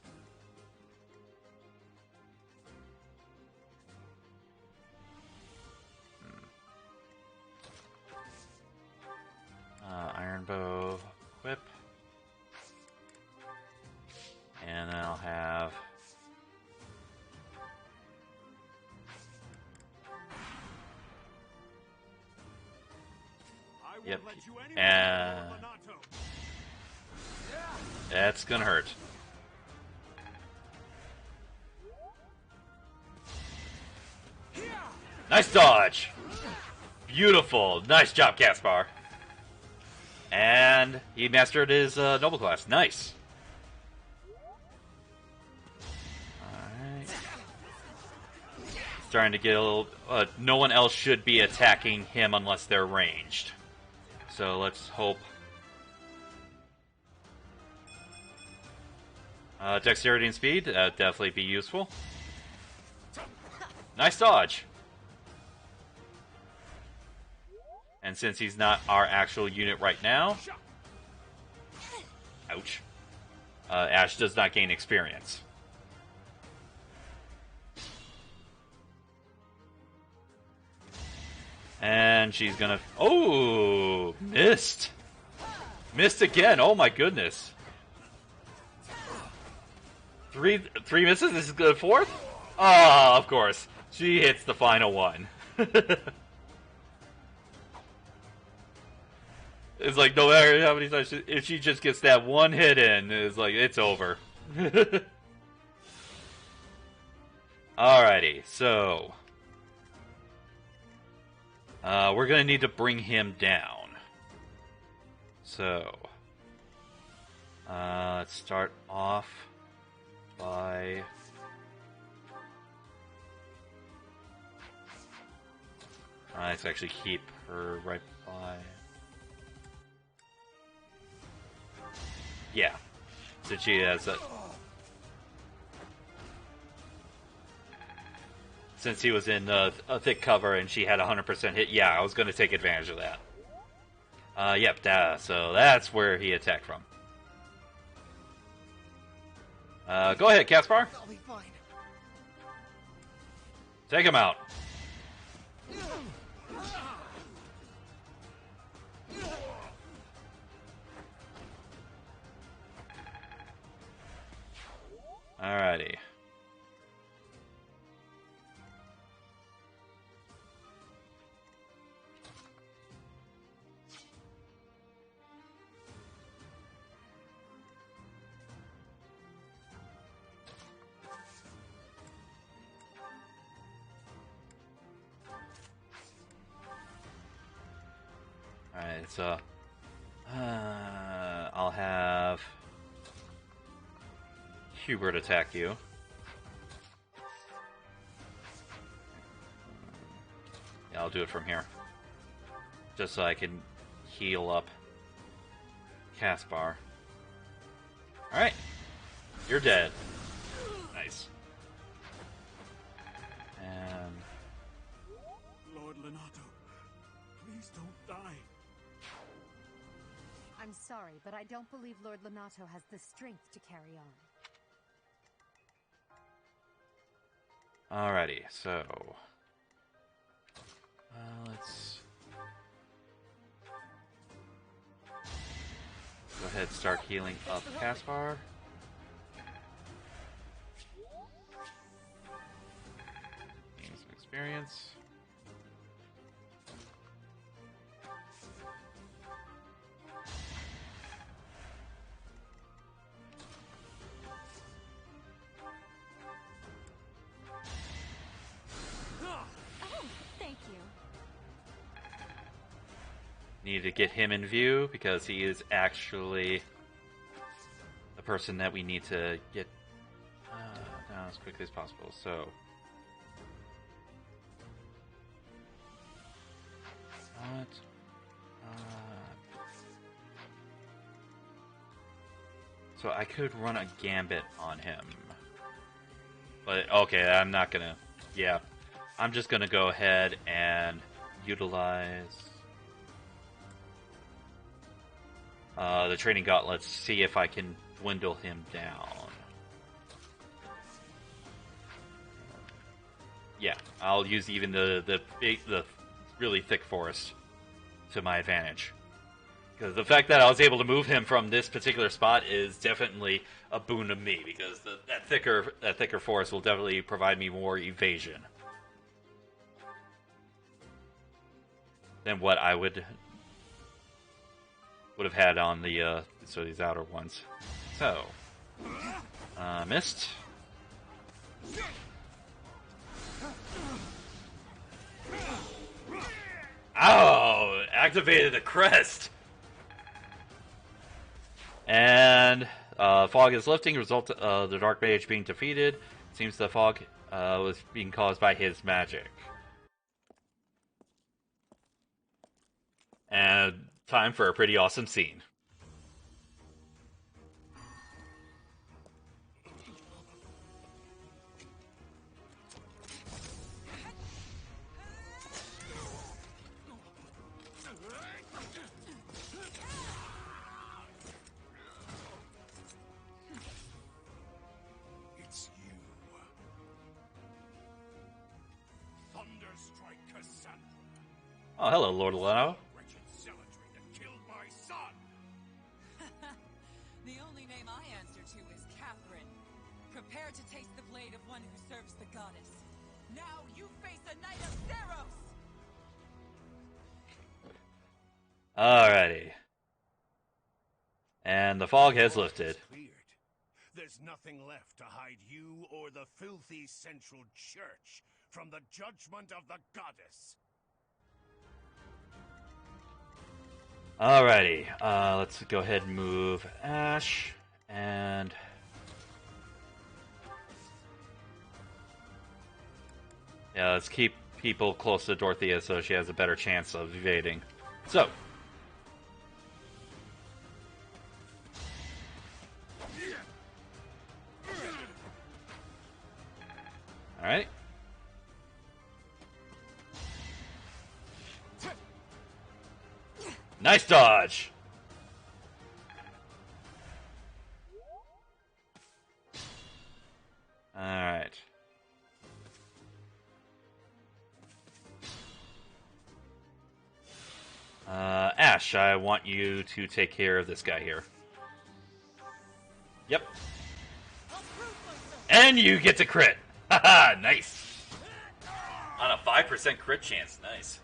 Iron bow whip. And then I'll have yep. And that's gonna hurt. Nice dodge. Beautiful. Nice job, Caspar. And he mastered his noble class. Nice. Alright. Starting to get a little... no one else should be attacking him unless they're ranged. So let's hope... dexterity and speed, definitely be useful. Nice dodge. And since he's not our actual unit right now... Ouch. Ash does not gain experience. And she's gonna... Oh! Missed! Missed again! Oh my goodness! Three misses? This is the fourth? Ah, of course. She hits the final one. It's like, no matter how many times, if she just gets that one hit in, it's like, it's over. Alrighty, so... we're gonna need to bring him down. So... let's start off by... let's actually keep her right by... Yeah, so she has a... Since he was in a thick cover and she had 100% hit, yeah, I was going to take advantage of that. Yep, so that's where he attacked from. Go ahead, Caspar. I'll be fine. Take him out. Alrighty. Alright, so I'll have Hubert attack you. Yeah, I'll do it from here. Just so I can heal up Caspar. Alright. You're dead. Nice. And Lord Lonato, please don't die. I'm sorry, but I don't believe Lord Lonato has the strength to carry on. alrighty, so let's go ahead and start healing up Caspar. Gain some experience. Thank you. Need to get him in view because he is actually the person that we need to get down as quickly as possible. So, so I could run a gambit on him, but okay, I'm not gonna. Yeah, I'm just gonna go ahead and utilize the training gauntlets, see if I can dwindle him down. Yeah, I'll use even the really thick forest to my advantage. Because the fact that I was able to move him from this particular spot is definitely a boon to me, because that thicker forest will definitely provide me more evasion than what I would have had on the these outer ones. So missed. Oh, activated the crest. And fog is lifting, result of the dark mage being defeated. Seems the fog was being caused by his magic. And time for a pretty awesome scene. Oh, hello, Lord Lonato. The only name I answer to is Catherine. Prepare to taste the blade of one who serves the goddess. Now you face a knight of Theros! Alrighty. And the fog has lifted. There's nothing left to hide you or the filthy central church from the judgment of the goddess. Alrighty, let's go ahead and move Ash, and yeah, let's keep people close to Dorothea so she has a better chance of evading. So, alright. Nice dodge! Alright. Ash, I want you to take care of this guy here. Yep. I'll prove myself. And you get to crit. Haha, nice. On a 5% crit chance, nice.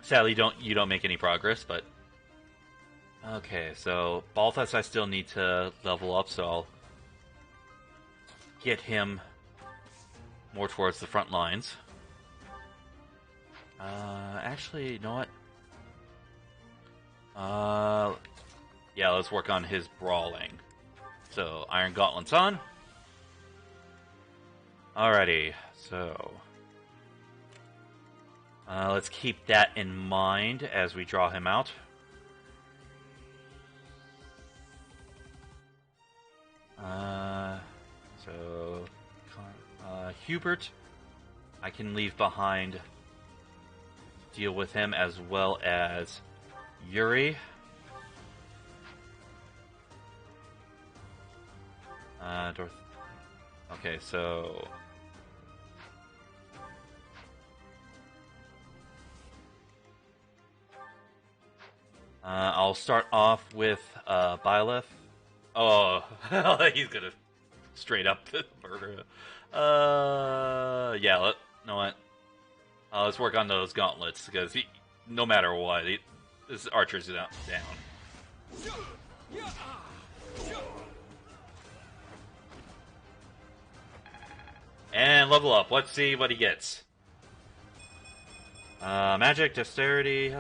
Sadly, you don't make any progress, but okay. So Balthus, I still need to level up, so I'll get him more towards the front lines. Actually, you know what? Yeah, let's work on his brawling. So Iron Gauntlet's on. Alrighty, so let's keep that in mind as we draw him out. So Hubert, I can leave behind to deal with him, as well as Yuri. Okay, so I'll start off with Byleth. Oh, he's gonna straight up murder. Yeah, know what? Let's work on those gauntlets, because no matter what, this archer's down. And level up. Let's see what he gets. Magic, dexterity,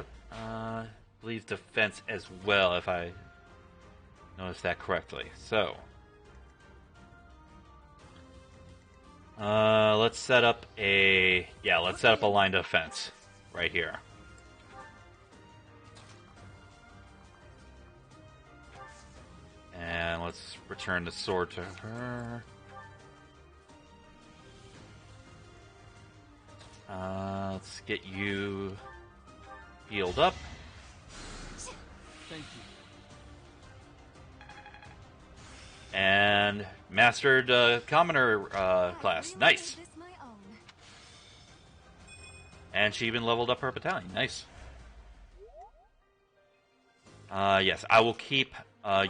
believes defense as well, if I noticed that correctly. So, let's set up a line of defense right here. And let's return the sword to her. Let's get you healed up. Thank you. And mastered commoner class. Nice. And she even leveled up her battalion. Nice. Yes, I will keep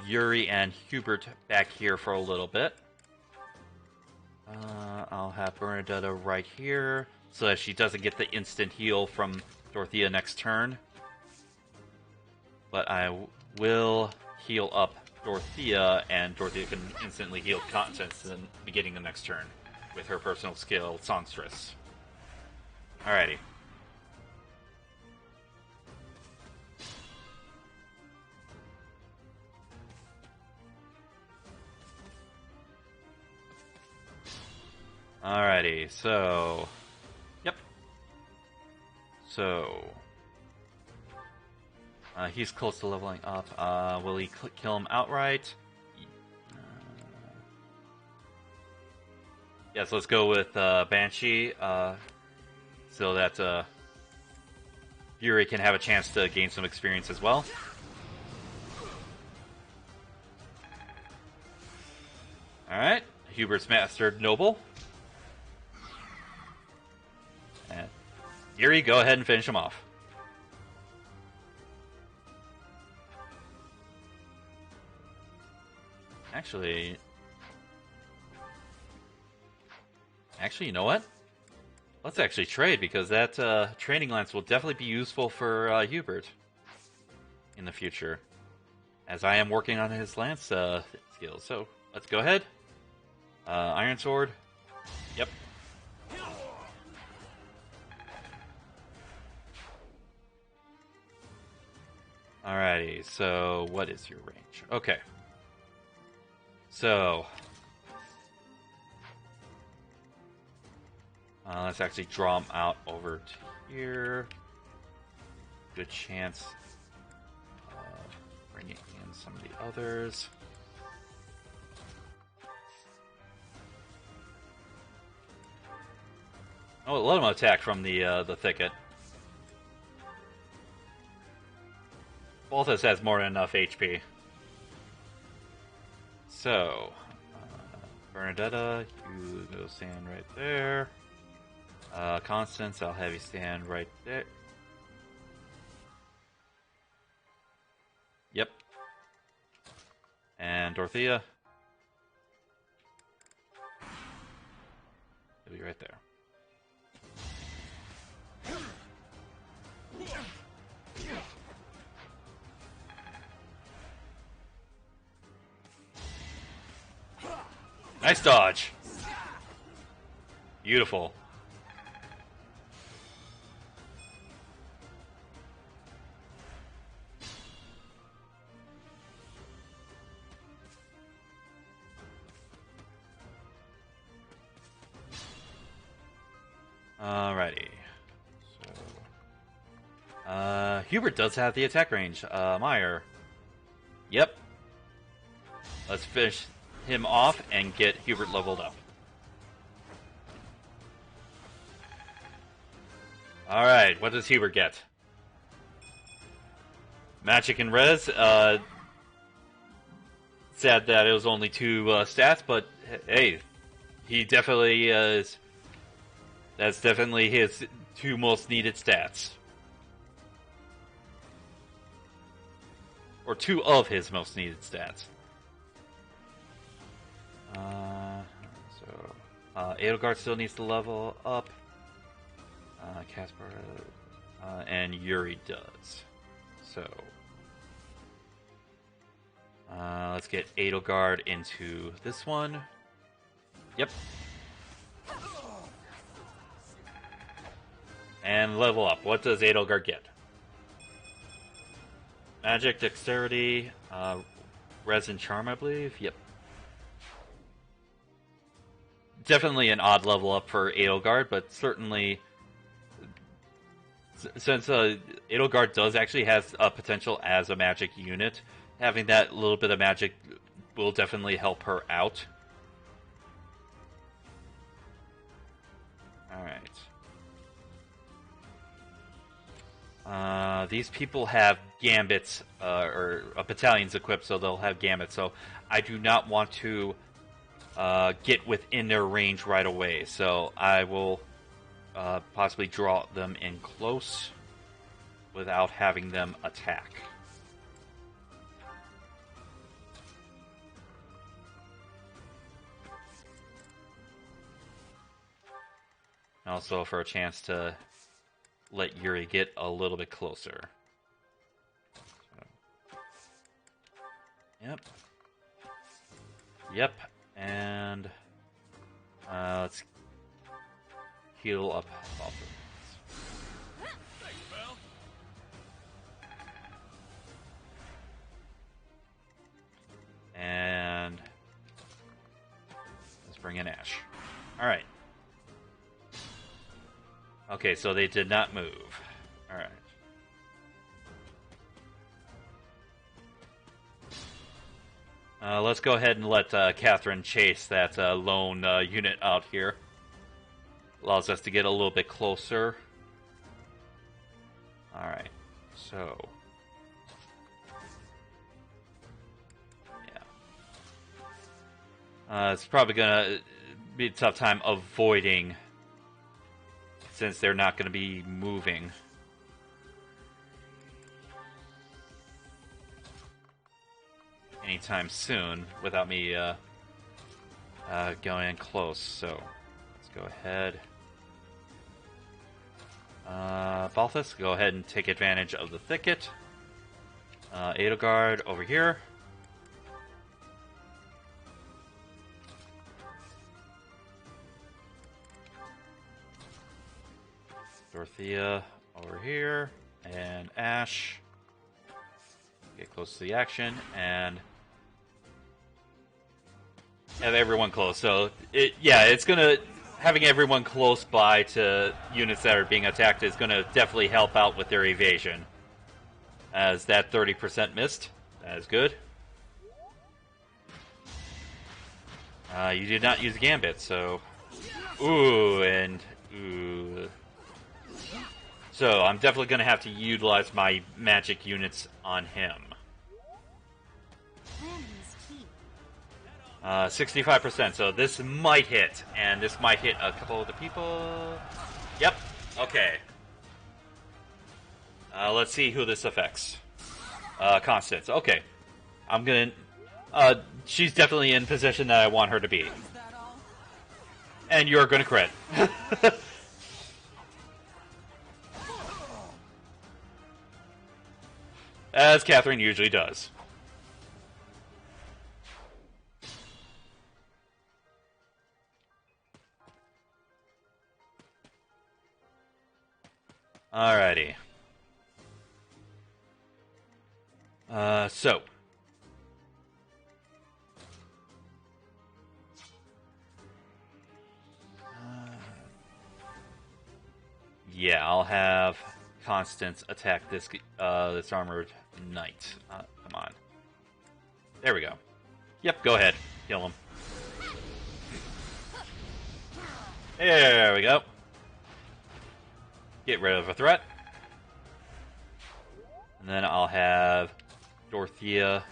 Yuri and Hubert back here for a little bit. I'll have Bernadetta right here, so that she doesn't get the instant heal from Dorothea next turn. But I will heal up Dorothea, and Dorothea can instantly heal Constance in the beginning of next turn with her personal skill, Songstress. Alrighty. Alrighty, so... Yep. So... he's close to leveling up. Will he kill him outright? Yes, let's go with Banshee, so that Fury can have a chance to gain some experience as well. Alright, Hubert's mastered Noble. And Yuri, go ahead and finish him off. Actually, you know what? Let's actually trade, because that training lance will definitely be useful for Hubert in the future, as I am working on his lance skills. So let's go ahead. Iron Sword. Yep. Alrighty, so what is your range? Okay. So, let's actually draw them out over to here. Good chance of bringing in some of the others. Oh, let them attack from the thicket. Balthus has more than enough HP. So, Bernadetta, you go stand right there. Constance, I'll have you stand right there. Yep. And Dorothea, right there. Nice dodge. Beautiful. Alrighty. So, Hubert does have the attack range. Meyer. Yep. Let's finish him off and get Hubert leveled up. Alright, what does Hubert get? Magic and Res. Sad that it was only 2 stats, but hey, he definitely is. That's definitely his 2 most needed stats. Or 2 of his most needed stats. Edelgard still needs to level up. Caspar and Yuri does. So let's get Edelgard into this one. Yep. And level up. What does Edelgard get? Magic, Dexterity, Res and Charm, I believe. Yep. Definitely an odd level up for Edelgard, but certainly, since Edelgard does actually have a potential as a magic unit, having that little bit of magic will definitely help her out. Alright. These people have gambits, or battalions equipped, so they'll have gambits, so I do not want to get within their range right away, so I will possibly draw them in close without having them attack. Also for a chance to let Yuri get a little bit closer. So. Yep. Yep. And let's heal up Balthus. Thanks, Belle. And let's bring in Ash. Alright. Okay, so they did not move. Alright. Let's go ahead and let Catherine chase that lone unit out here. Allows us to get a little bit closer. Alright, so... yeah. It's probably gonna be a tough time avoiding, since they're not gonna be moving. Anytime soon without me going in close. So let's go ahead. Balthus, go ahead and take advantage of the thicket. Edelgard over here. Dorothea over here. And Ash. Get close to the action and have everyone close. So, it's gonna... having everyone close by to units that are being attacked is gonna definitely help out with their evasion. As that 30% missed. That is good. You did not use Gambit, so... ooh, and... ooh... So, I'm definitely gonna have to utilize my magic units on him. 65%, so this might hit, and this might hit a couple of the people. Yep, okay. Let's see who this affects. Constance, okay. I'm gonna... she's definitely in position that I want her to be. And you're gonna crit. As Catherine usually does. Alrighty. So. Yeah, I'll have Constance attack this this armored knight. Come on. There we go. Yep, go ahead. Kill him. There we go. Get rid of a threat. And then I'll have Dorothea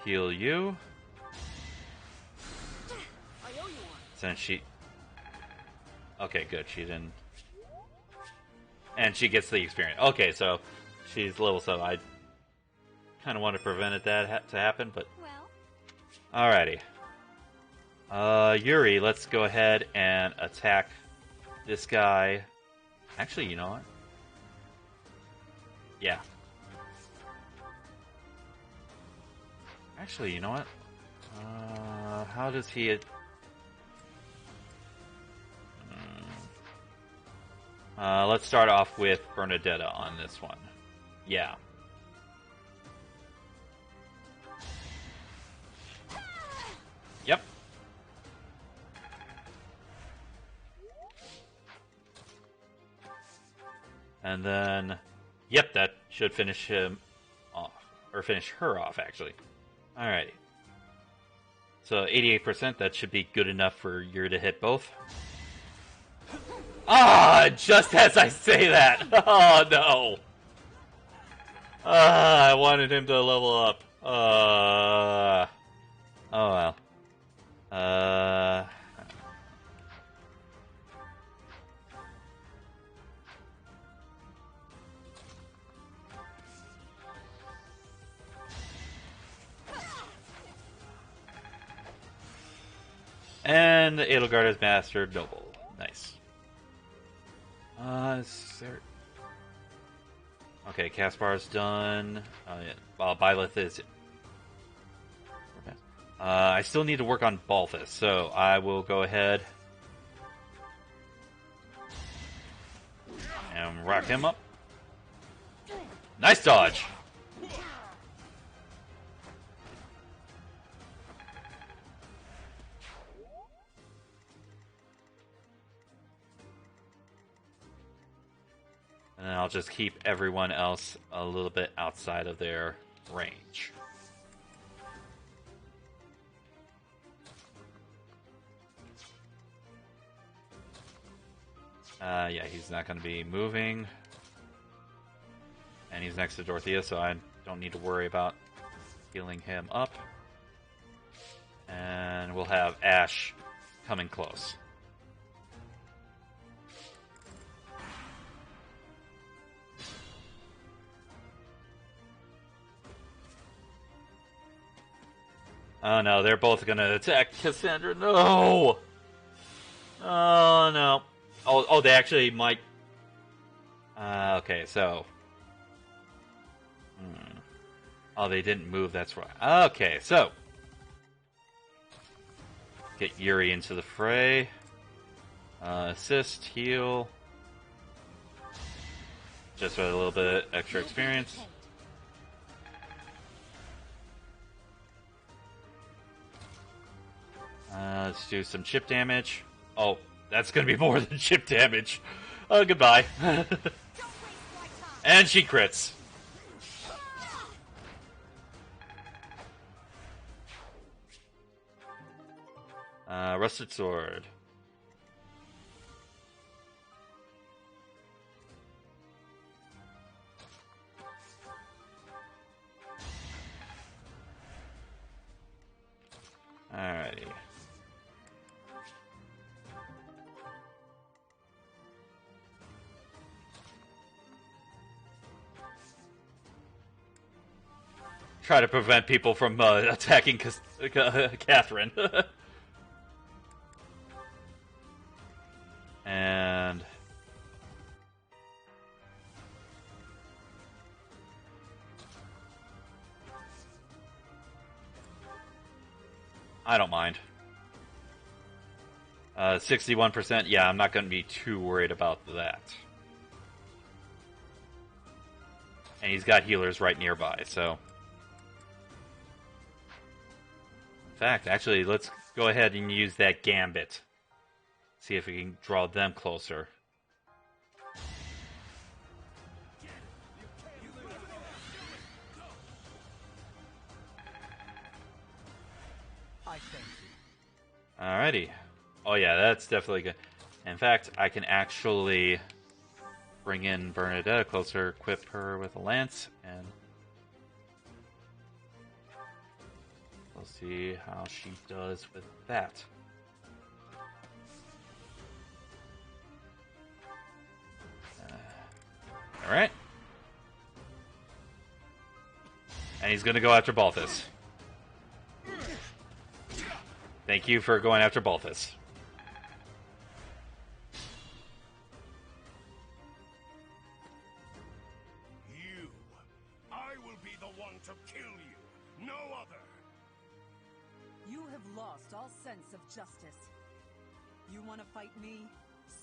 heal you. Since she... Okay, good. She didn't... And she gets the experience. Okay, so she's level 7. I kind of want to prevent that to happen, but... Alrighty. Yuri, let's go ahead and attack this guy. Actually, you know what? Yeah. Actually, you know what? How does he... let's start off with Bernadetta on this one. Yeah. Yep. And then, yep, that should finish him off. Or finish her off, actually. Alrighty. So, 88%, that should be good enough for Yuri to hit both. Ah, just as I say that! Oh, no! I wanted him to level up. Oh, well. And the Edelgard has mastered Noble. Nice. Is there... Okay, Caspar's done. Yeah. Well, Byleth is... Okay. I still need to work on Balthus, so I will go ahead and rock him up. Nice dodge! And then I'll just keep everyone else a little bit outside of their range. Yeah, he's not going to be moving. And he's next to Dorothea, so I don't need to worry about healing him up. And we'll have Ash coming close. Oh no, they're both gonna attack Cassandra. No! Oh no. Oh, they actually might. Okay, so. Oh, they didn't move, that's right. Okay, so. Get Yuri into the fray. Assist, heal. Just with a little bit extra experience. Let's do some chip damage. Oh, that's gonna be more than chip damage. Oh, goodbye. And she crits. Rusted sword. Alrighty. Try to prevent people from attacking Catherine. I don't mind. 61%, yeah, I'm not going to be too worried about that. And he's got healers right nearby, so... In fact, actually, let's go ahead and use that Gambit. See if we can draw them closer. Alrighty. Oh yeah, that's definitely good. In fact, I can actually bring in Bernadetta closer, equip her with a lance, and we'll see how she does with that. Alright. And he's gonna go after Balthus. Thank you for going after Balthus. You. I will be the one to kill you. No other. You have lost all sense of justice. You want to fight me?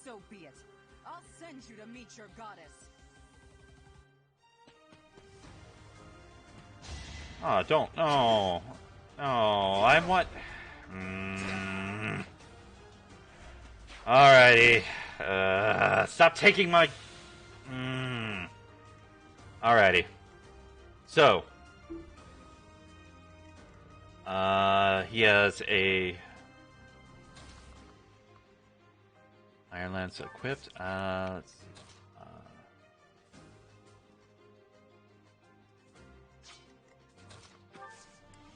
So be it. I'll send you to meet your goddess. Oh, don't. No. No, I want... Alrighty. Stop taking my... Alrighty. So. He has a... Iron Lance equipped. Let's see.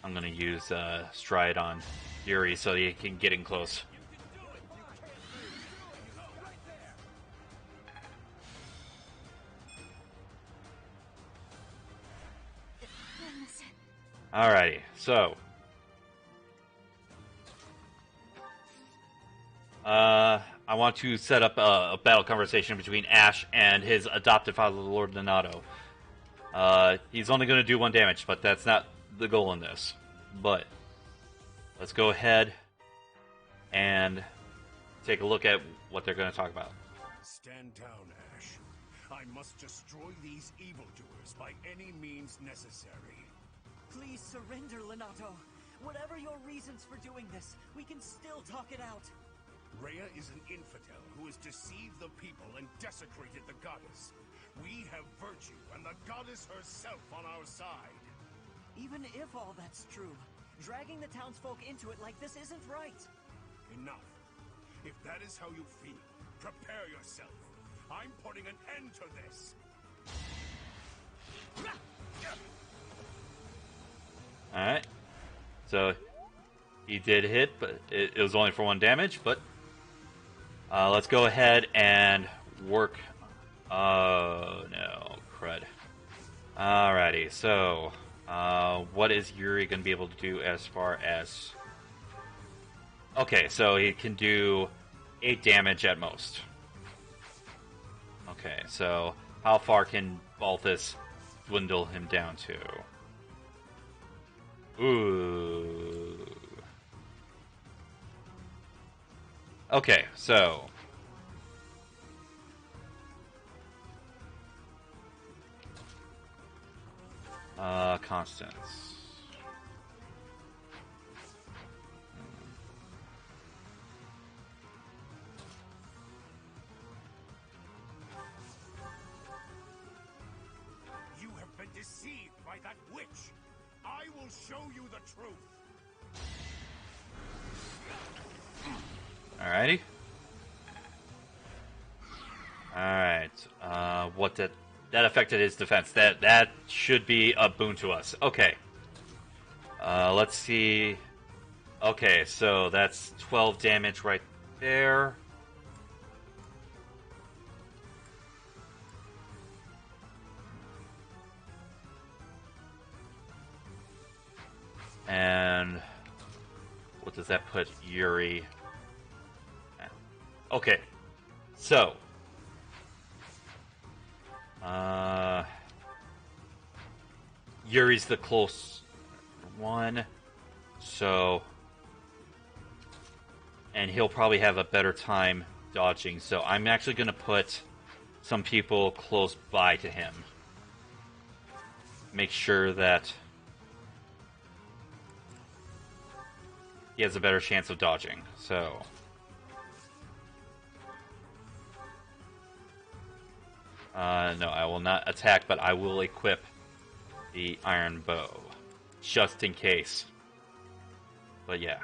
I'm gonna use Stride on Yuri so he can get in close. Alrighty, so I want to set up a battle conversation between Ash and his adopted father, Lord Lonato. He's only going to do 1 damage, but that's not the goal in this. But let's go ahead and take a look at what they're going to talk about. Stand down, Ash. I must destroy these evildoers by any means necessary. Please surrender, Lonato. Whatever your reasons for doing this, we can still talk it out. Rhea is an infidel who has deceived the people and desecrated the goddess. We have virtue and the goddess herself on our side. Even if all that's true, dragging the townsfolk into it like this isn't right. Enough. If that is how you feel, prepare yourself. I'm putting an end to this. Alright. So, he did hit, but it was only for 1 damage, but let's go ahead and work... Oh, no. Crud. Alrighty, so... what is Yuri going to be able to do as far as... Okay, so he can do 8 damage at most. Okay, so how far can Balthus dwindle him down to? Ooh. Okay, so... Constance. You have been deceived by that witch. I will show you the truth. Alrighty. Alright. What did... That affected his defense. That should be a boon to us. Okay. Let's see. Okay, so that's 12 damage right there. And what does that put Yuri at? Okay. So Yuri's the close one, so and he'll probably have a better time dodging. So I'm actually going to put some people close by to him. Make sure that he has a better chance of dodging. So no, I will not attack, but I will equip the iron bow, just in case. But yeah.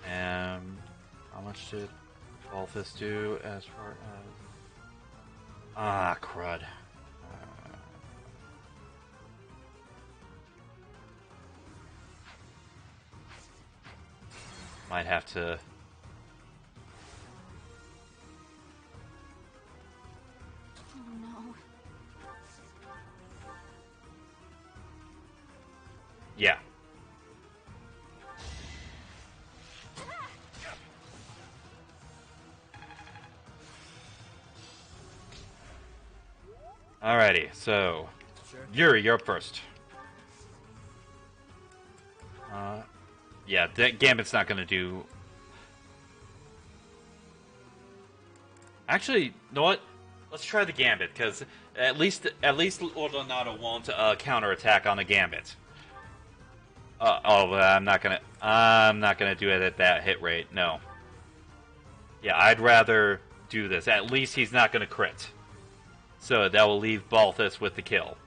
And how much did Balthus do as far as... Ah, crud. Might have to... Oh no. Yeah. Alrighty, so Yuri, you're up first. Yeah, that Gambit's not gonna do. Actually, you know what? Let's try the Gambit, because at least Lord Lonato won't counterattack on the Gambit. I'm not gonna do it at that hit rate. No. Yeah, I'd rather do this. At least he's not gonna crit. So that will leave Balthus with the kill.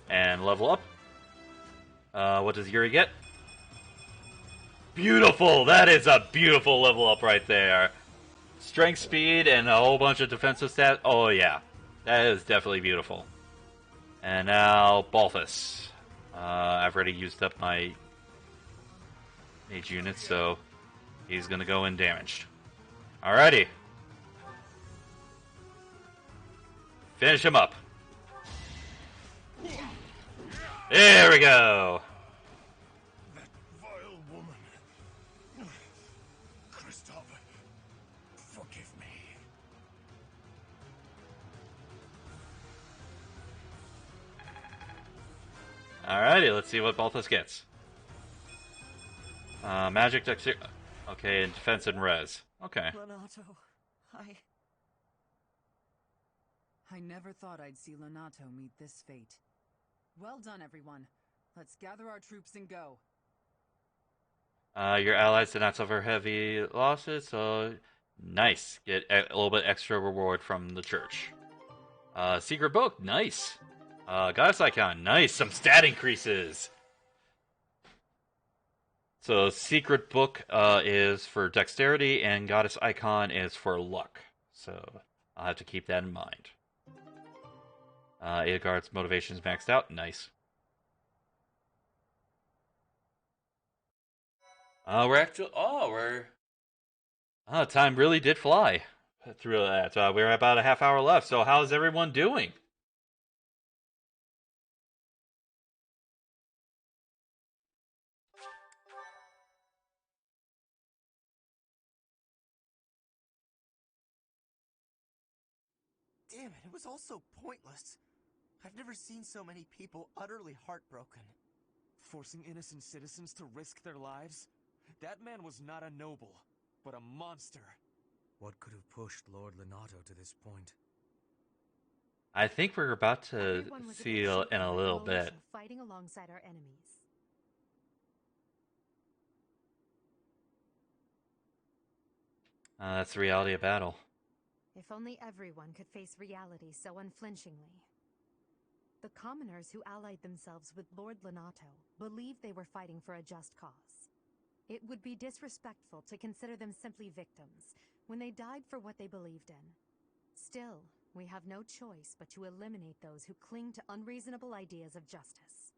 And level up. What does Yuri get? Beautiful! That is a beautiful level up right there. Strength, speed, and a whole bunch of defensive stats. Oh yeah, that is definitely beautiful. And now Balthus. I've already used up my mage units, so he's gonna go in damaged. Alrighty. Finish him up. There we go. That vile woman. Christoph, forgive me. Alrighty, let's see what Balthus gets. Magic, dexterity. Okay, and defense and res. Okay. Lonato, I never thought I'd see Lonato meet this fate. Well done, everyone. Let's gather our troops and go. Your allies did not suffer heavy losses, so nice. Get a little bit extra reward from the church. Secret book, nice. Goddess icon, nice. Some stat increases. So secret book is for dexterity, and goddess icon is for luck. So I'll have to keep that in mind. Edelgard's motivation's maxed out, nice. Time really did fly through that. We're about a half hour left. So how's everyone doing? Damn it was all so pointless. I've never seen so many people utterly heartbroken. Forcing innocent citizens to risk their lives? That man was not a noble, but a monster. What could have pushed Lord Lonato to this point? I think we're about to see in a little bit. Fighting alongside our enemies. That's the reality of battle. If only everyone could face reality so unflinchingly. The commoners who allied themselves with Lord Lonato believed they were fighting for a just cause. It would be disrespectful to consider them simply victims when they died for what they believed in. Still, we have no choice but to eliminate those who cling to unreasonable ideas of justice.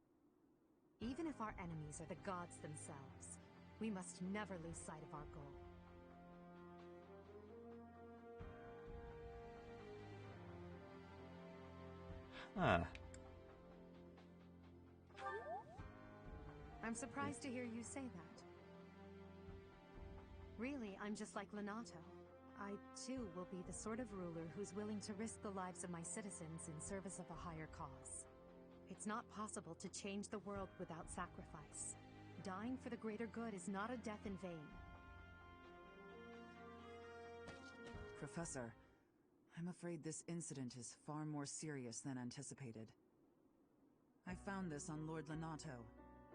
Even if our enemies are the gods themselves, we must never lose sight of our goal. Huh. I'm surprised to hear you say that. Really, I'm just like Lonato. I, too, will be the sort of ruler who's willing to risk the lives of my citizens in service of a higher cause. It's not possible to change the world without sacrifice. Dying for the greater good is not a death in vain. Professor, I'm afraid this incident is far more serious than anticipated. I found this on Lord Lonato.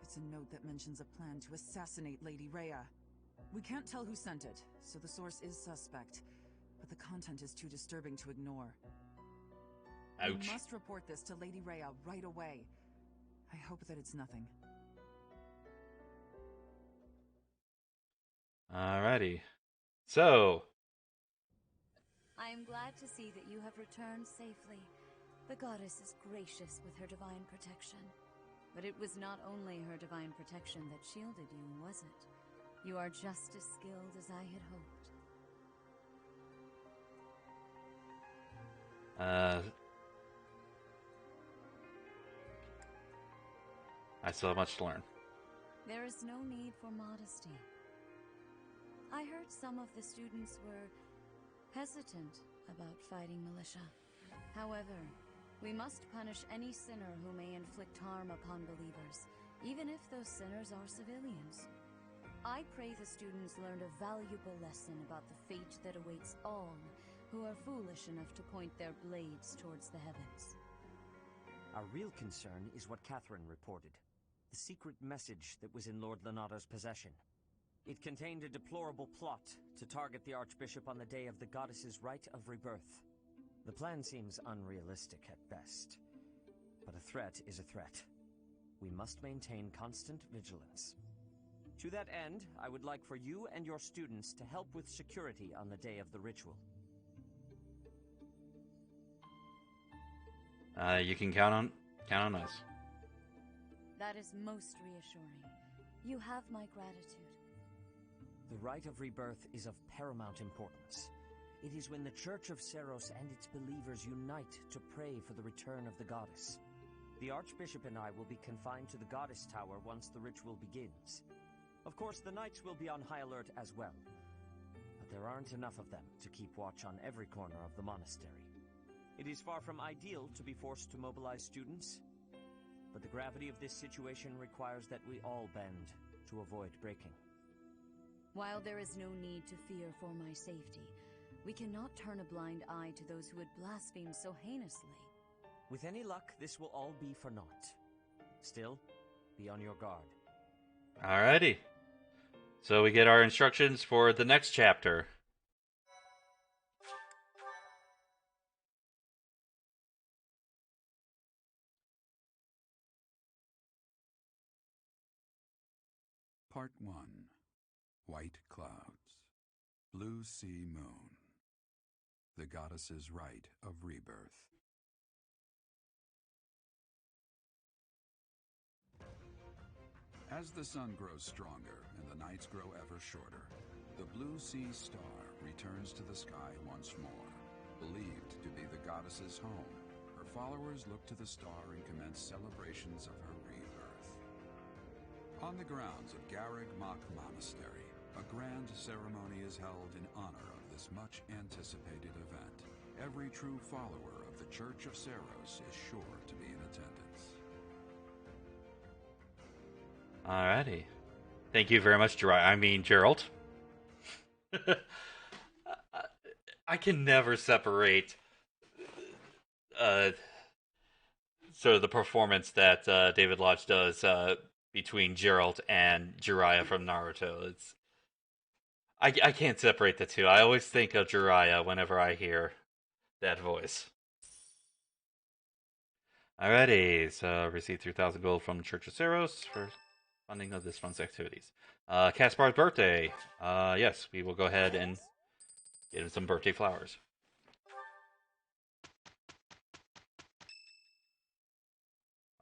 It's a note that mentions a plan to assassinate Lady Rhea. We can't tell who sent it, so the source is suspect, but the content is too disturbing to ignore. Ouch. We must report this to Lady Rhea right away. I hope that it's nothing. Alrighty. So, I am glad to see that you have returned safely. The goddess is gracious with her divine protection. But it was not only her divine protection that shielded you, was it? You are just as skilled as I had hoped. I still have much to learn. There is no need for modesty. I heard some of the students were hesitant about fighting militia. However, we must punish any sinner who may inflict harm upon believers, even if those sinners are civilians. I pray the students learned a valuable lesson about the fate that awaits all who are foolish enough to point their blades towards the heavens. Our real concern is what Catherine reported. The secret message that was in Lord Lonato's possession. It contained a deplorable plot to target the Archbishop on the day of the goddess's Right of Rebirth. The plan seems unrealistic at best, but a threat is a threat. We must maintain constant vigilance. To that end, I would like for you and your students to help with security on the day of the ritual. You can count on us. That is most reassuring. You have my gratitude. The Right of Rebirth is of paramount importance. It is when the Church of Seiros and its believers unite to pray for the return of the goddess. The Archbishop and I will be confined to the Goddess Tower once the ritual begins. Of course, the knights will be on high alert as well, but there aren't enough of them to keep watch on every corner of the monastery. It is far from ideal to be forced to mobilize students, but the gravity of this situation requires that we all bend to avoid breaking. While there is no need to fear for my safety, we cannot turn a blind eye to those who would blaspheme so heinously. With any luck, this will all be for naught. Still, be on your guard. Alrighty. So we get our instructions for the next chapter. Part 1. White Clouds. Blue Sea Moon. The Goddess's Right of Rebirth. As the sun grows stronger and the nights grow ever shorter, the Blue Sea Star returns to the sky once more. Believed to be the goddess's home, her followers look to the star and commence celebrations of her rebirth. On the grounds of Garreg Mach Monastery, a grand ceremony is held in honor of this much-anticipated event. Every true follower of the Church of Seiros is sure to be in attendance. Alrighty. Thank you very much, Gerald. I can never separate sort of the performance that David Lodge does between Gerald and Jiraiya from Naruto. I can't separate the two. I always think of Jiraiya whenever I hear that voice. Alrighty, so receive 3,000 gold from the Church of Seiros for funding of this month's activities. Caspar's birthday. Yes, we will go ahead and get him some birthday flowers.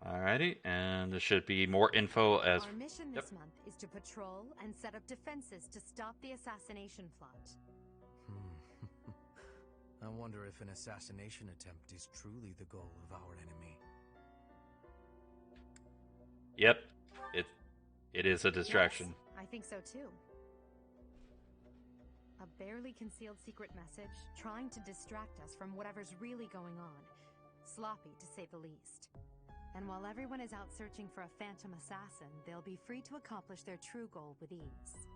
Alrighty, and there should be more info as... Our mission this month is to patrol and set up defenses to stop the assassination plot. I wonder if an assassination attempt is truly the goal of our enemy. Yep, It is a distraction. Yes, I think so too. A barely concealed secret message trying to distract us from whatever's really going on. Sloppy, to say the least. And while everyone is out searching for a phantom assassin, they'll be free to accomplish their true goal with ease.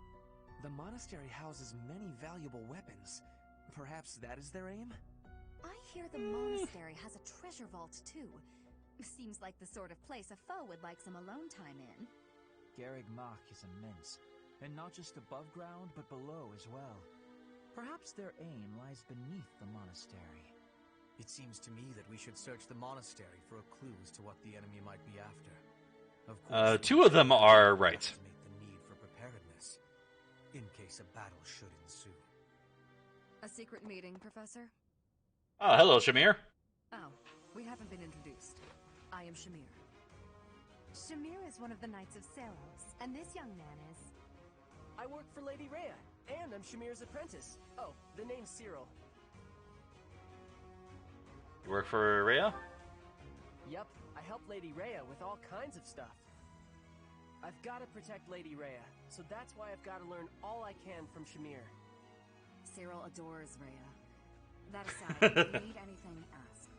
The monastery houses many valuable weapons. Perhaps that is their aim? I hear the monastery has a treasure vault too. Seems like the sort of place a foe would like some alone time in. Garreg Mach is immense, and not just above ground, but below as well. Perhaps their aim lies beneath the monastery. It seems to me that we should search the monastery for a clue as to what the enemy might be after. Of course, Two of them are right. Estimate the need for preparedness, in case a battle should ensue. A secret meeting, Professor? Oh, hello, Shamir. Oh, we haven't been introduced. I am Shamir. Shamir is one of the Knights of Seros, and this young man is... I work for Lady Rhea, and I'm Shamir's apprentice. Oh, the name's Cyril. You work for Rhea? Yep, I help Lady Rhea with all kinds of stuff. I've got to protect Lady Rhea, so that's why I've got to learn all I can from Shamir. Cyril adores Rhea. That aside, if you need anything, ask.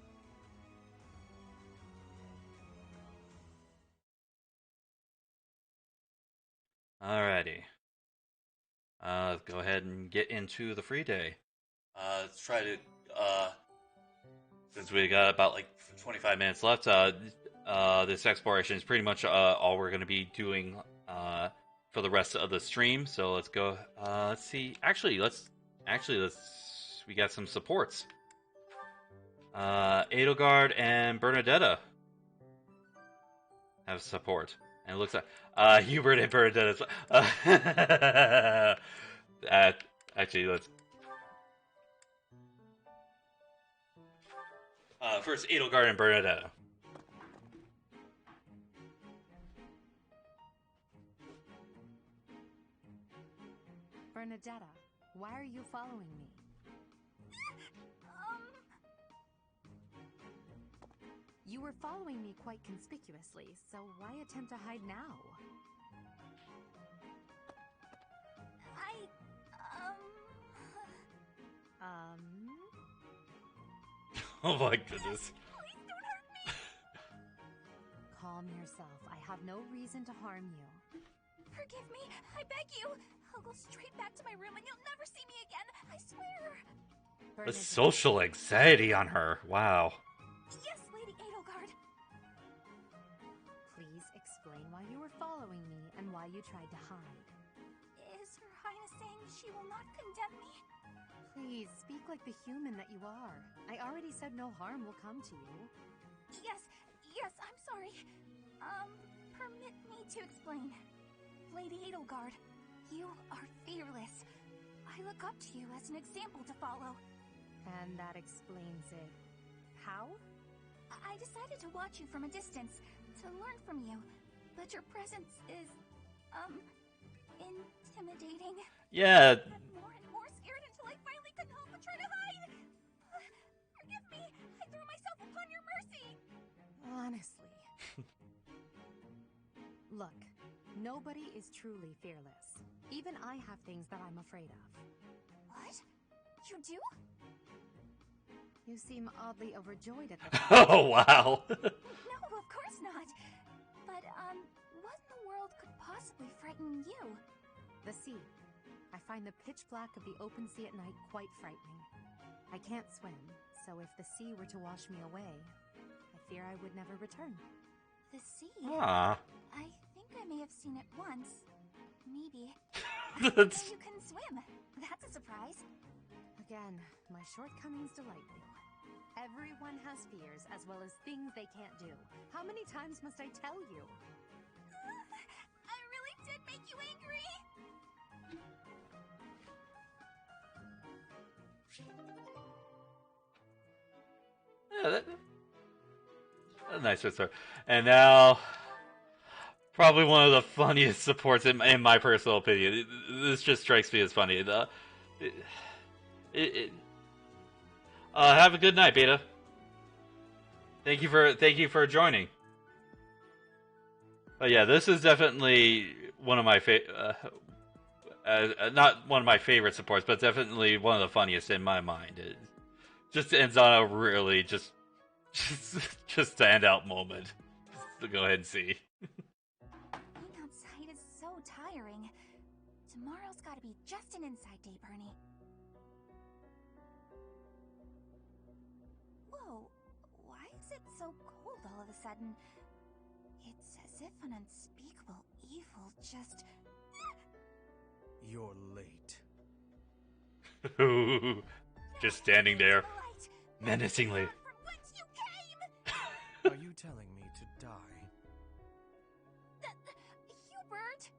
Alrighty. Let's go ahead and get into the free day. Let's try to, since we got about like 25 minutes left, this exploration is pretty much all we're going to be doing for the rest of the stream. So let's go, let's see. Actually, we got some supports. Edelgard and Bernadetta have support. And it looks like Hubert and Bernadetta. Actually, let's first Edelgard and Bernadetta. Bernadetta, why are you following me? You were following me quite conspicuously, so why attempt to hide now? Oh my goodness. Please don't hurt me! Calm yourself. I have no reason to harm you. Forgive me, I beg you! I'll go straight back to my room and you'll never see me again, I swear! The social anxiety on her. Wow. Yes, Lady Edelgard. Please explain why you were following me and why you tried to hide. Is Her Highness saying she will not condemn me? Please, speak like the human that you are. I already said no harm will come to you. Yes, I'm sorry. Permit me to explain. Lady Edelgard, you are fearless. I look up to you as an example to follow. And that explains it. How? I decided to watch you from a distance, to learn from you. But your presence is, intimidating. Yeah. I'm more and more scared until I finally couldn't help but try to hide. Forgive me, I threw myself upon your mercy. Honestly. Look, nobody is truly fearless. Even I have things that I'm afraid of. What? You do? You seem oddly overjoyed at the Oh, wow. No, of course not. But, what in the world could possibly frighten you? The sea. I find the pitch black of the open sea at night quite frightening. I can't swim, so if the sea were to wash me away, I fear I would never return. The sea? Ah. I think I may have seen it once. Maybe. That's... You can swim. That's a surprise. Again, my shortcomings delight you. Everyone has fears as well as things they can't do. How many times must I tell you? I really did make you angry. Yeah, that's a nice start. And now, probably one of the funniest supports in my personal opinion. This just strikes me as funny. Have a good night, Beta. Thank you for joining. But yeah, this is definitely one of my not one of my favorite supports, but definitely one of the funniest in my mind. It just ends on a really just standout moment. So go ahead and see. Being outside is so tiring. Tomorrow's gotta be just an inside day, Bernie. Whoa, why is it so cold all of a sudden? It's as if an unspeakable evil just... You're late. Just standing there, menacingly. Are you telling me to die? Hubert!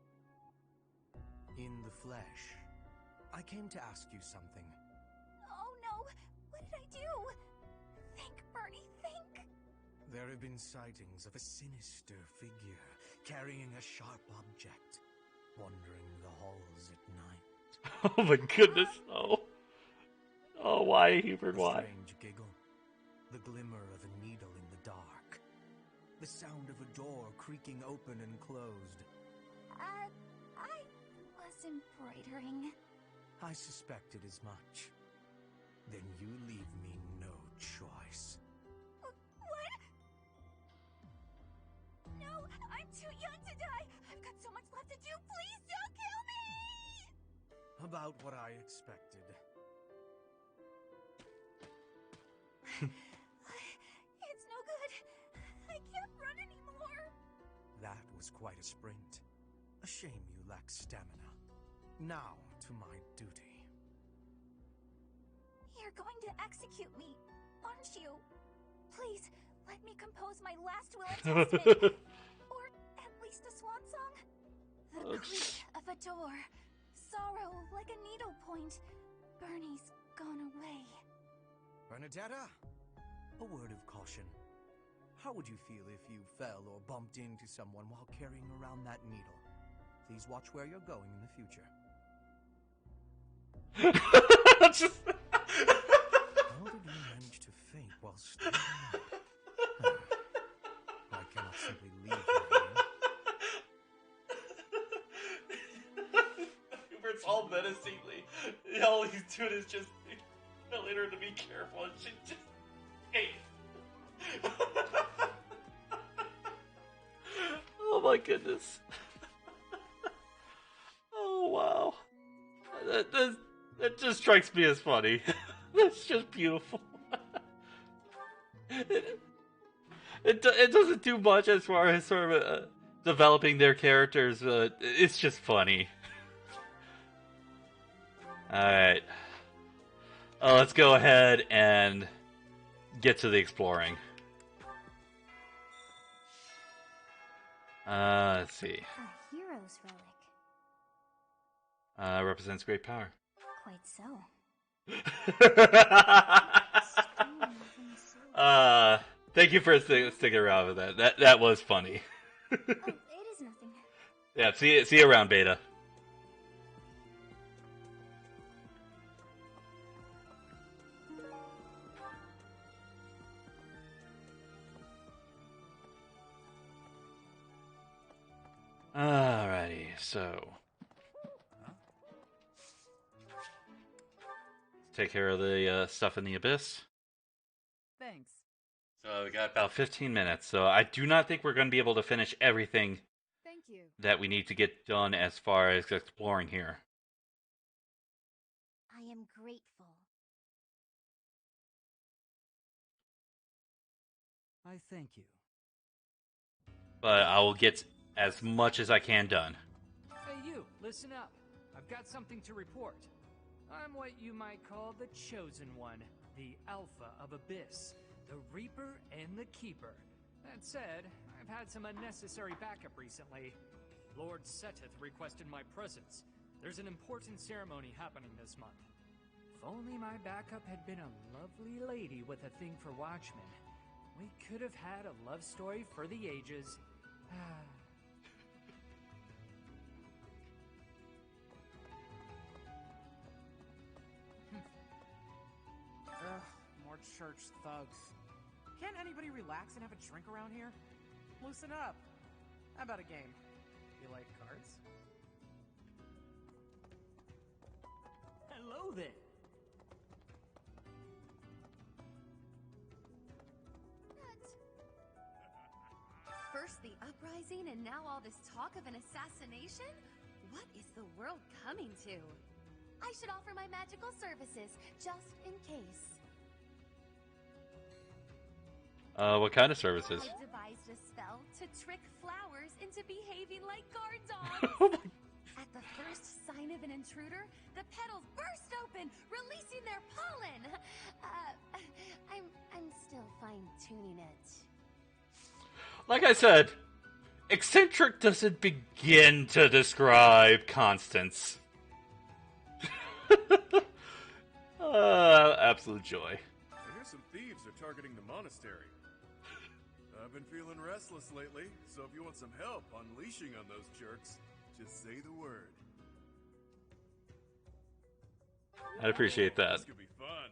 In the flesh. I came to ask you something. Oh no, what did I do? Think, Bernie, think! There have been sightings of a sinister figure carrying a sharp object, wandering the halls at night. Oh my goodness, no. Oh, why, Hubert, why? A strange giggle. The glimmer of a needle in the dark. The sound of a door creaking open and closed. I was embroidering. I suspected as much. Then you leave me no choice. What? No, I'm too young to die. I've got so much left to do. Please don't kill me! About what I expected. It's no good. I can't run anymore. That was quite a sprint. A shame you lack stamina. Now to my duty. You're going to execute me, aren't you? Please, let me compose my last will and testament. Or at least a swan song. The creak of a door. Sorrow like a needle point. Bernie's gone away. Bernadetta, a word of caution. How would you feel if you fell or bumped into someone while carrying around that needle? Please watch where you're going in the future. How did you manage to faint while standing up? I cannot simply leave you here. Hubert's all menacingly. All he's doing is just telling her to be careful, and she just hates. Oh my goodness. Oh wow. That just strikes me as funny. That's just beautiful. It doesn't do much as far as sort of developing their characters. It's just funny. Alright. Let's go ahead and get to the exploring. Let's see. A hero's relic. Represents great power. Quite so. Thank you for sticking around with that. That was funny. Oh, it is nothing. Yeah, see you around, Beta. Alrighty, so take care of the stuff in the abyss. Thanks. So we got about 15 minutes, so I do not think we're going to be able to finish everything Thank you. that we need to get done as far as exploring here. I am grateful. I thank you. But I will get as much as I can done. Hey you, listen up. I've got something to report. I'm what you might call the Chosen One, the Alpha of Abyss, the Reaper and the Keeper. That said, I've had some unnecessary backup recently. Lord Seteth requested my presence. There's an important ceremony happening this month. If only my backup had been a lovely lady with a thing for watchmen, we could have had a love story for the ages. Ugh, more church thugs. Can't anybody relax and have a drink around here? Loosen up. How about a game? You like cards? Hello there. First the uprising, and now all this talk of an assassination? What is the world coming to? I should offer my magical services, just in case. What kind of services? I devised a spell to trick flowers into behaving like guard dogs. At the first sign of an intruder, the petals burst open, releasing their pollen. I'm still fine-tuning it. Like I said, eccentric doesn't begin to describe Constance. Absolute joy. I hear some thieves are targeting the monastery. I've been feeling restless lately, so if you want some help unleashing on those jerks, just say the word. I'd appreciate that. This could be fun.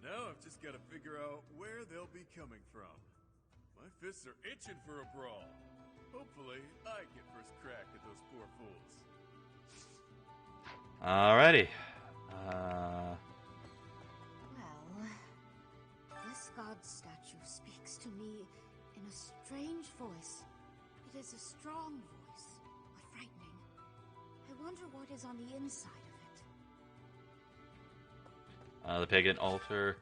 Now I've just got to figure out where they'll be coming from. My fists are itching for a brawl. Hopefully, I get first crack at those poor fools. Alrighty. Well, this god statue speaks to me in a strange voice. It is a strong voice, but frightening. I wonder what is on the inside of it. The Pagan Altar.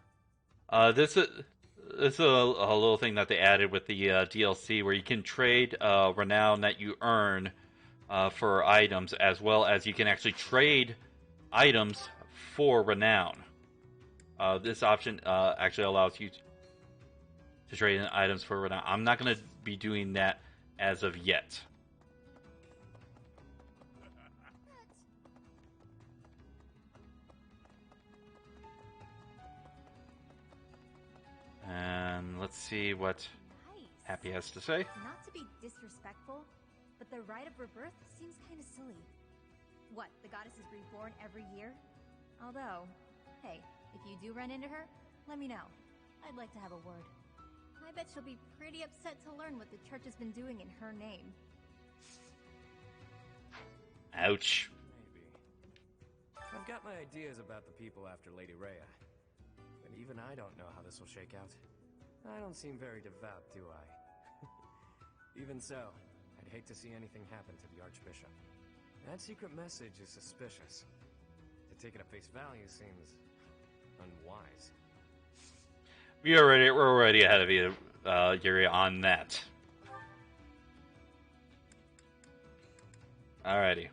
This is a little thing that they added with the DLC where you can trade renown that you earn for items, as well as you can actually trade items for renown. This option actually allows you to trade in items for renown. I'm not going to be doing that as of yet. And let's see what Happy has to say. Not to be disrespectful, but the Right of Rebirth seems kind of silly. What, the goddess is reborn every year? Although, hey, if you do run into her, let me know. I'd like to have a word. I bet she'll be pretty upset to learn what the church has been doing in her name. Ouch. Maybe. I've got my ideas about the people after Lady Rhea. But even I don't know how this will shake out. I don't seem very devout, do I? Even so, I'd hate to see anything happen to the Archbishop. That secret message is suspicious. To take it at face value seems unwise. We're already ahead of you, Yuri, on that. Alrighty.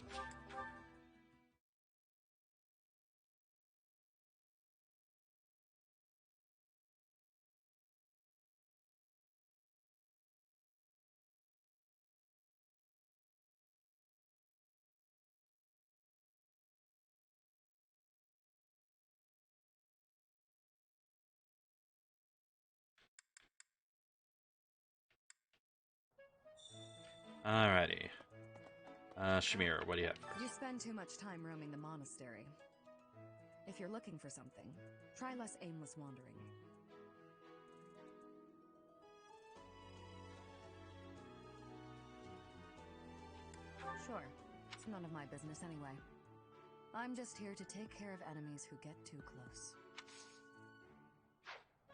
Alrighty. Shamir, what do you have? You spend too much time roaming the monastery. If you're looking for something, try less aimless wandering. Sure, it's none of my business anyway. I'm just here to take care of enemies who get too close.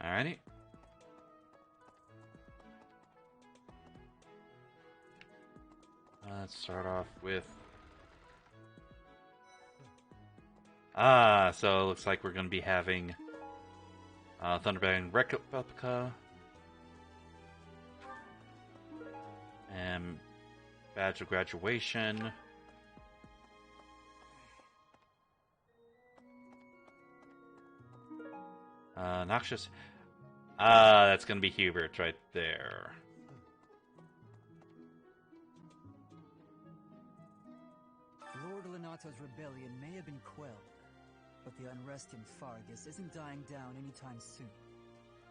Alrighty. Let's start off with... so it looks like we're going to be having Thunderbang Replica and Badge of Graduation. Noxious. That's going to be Hubert right there. Lord Lonato's rebellion may have been quelled, but the unrest in Fargus isn't dying down anytime soon.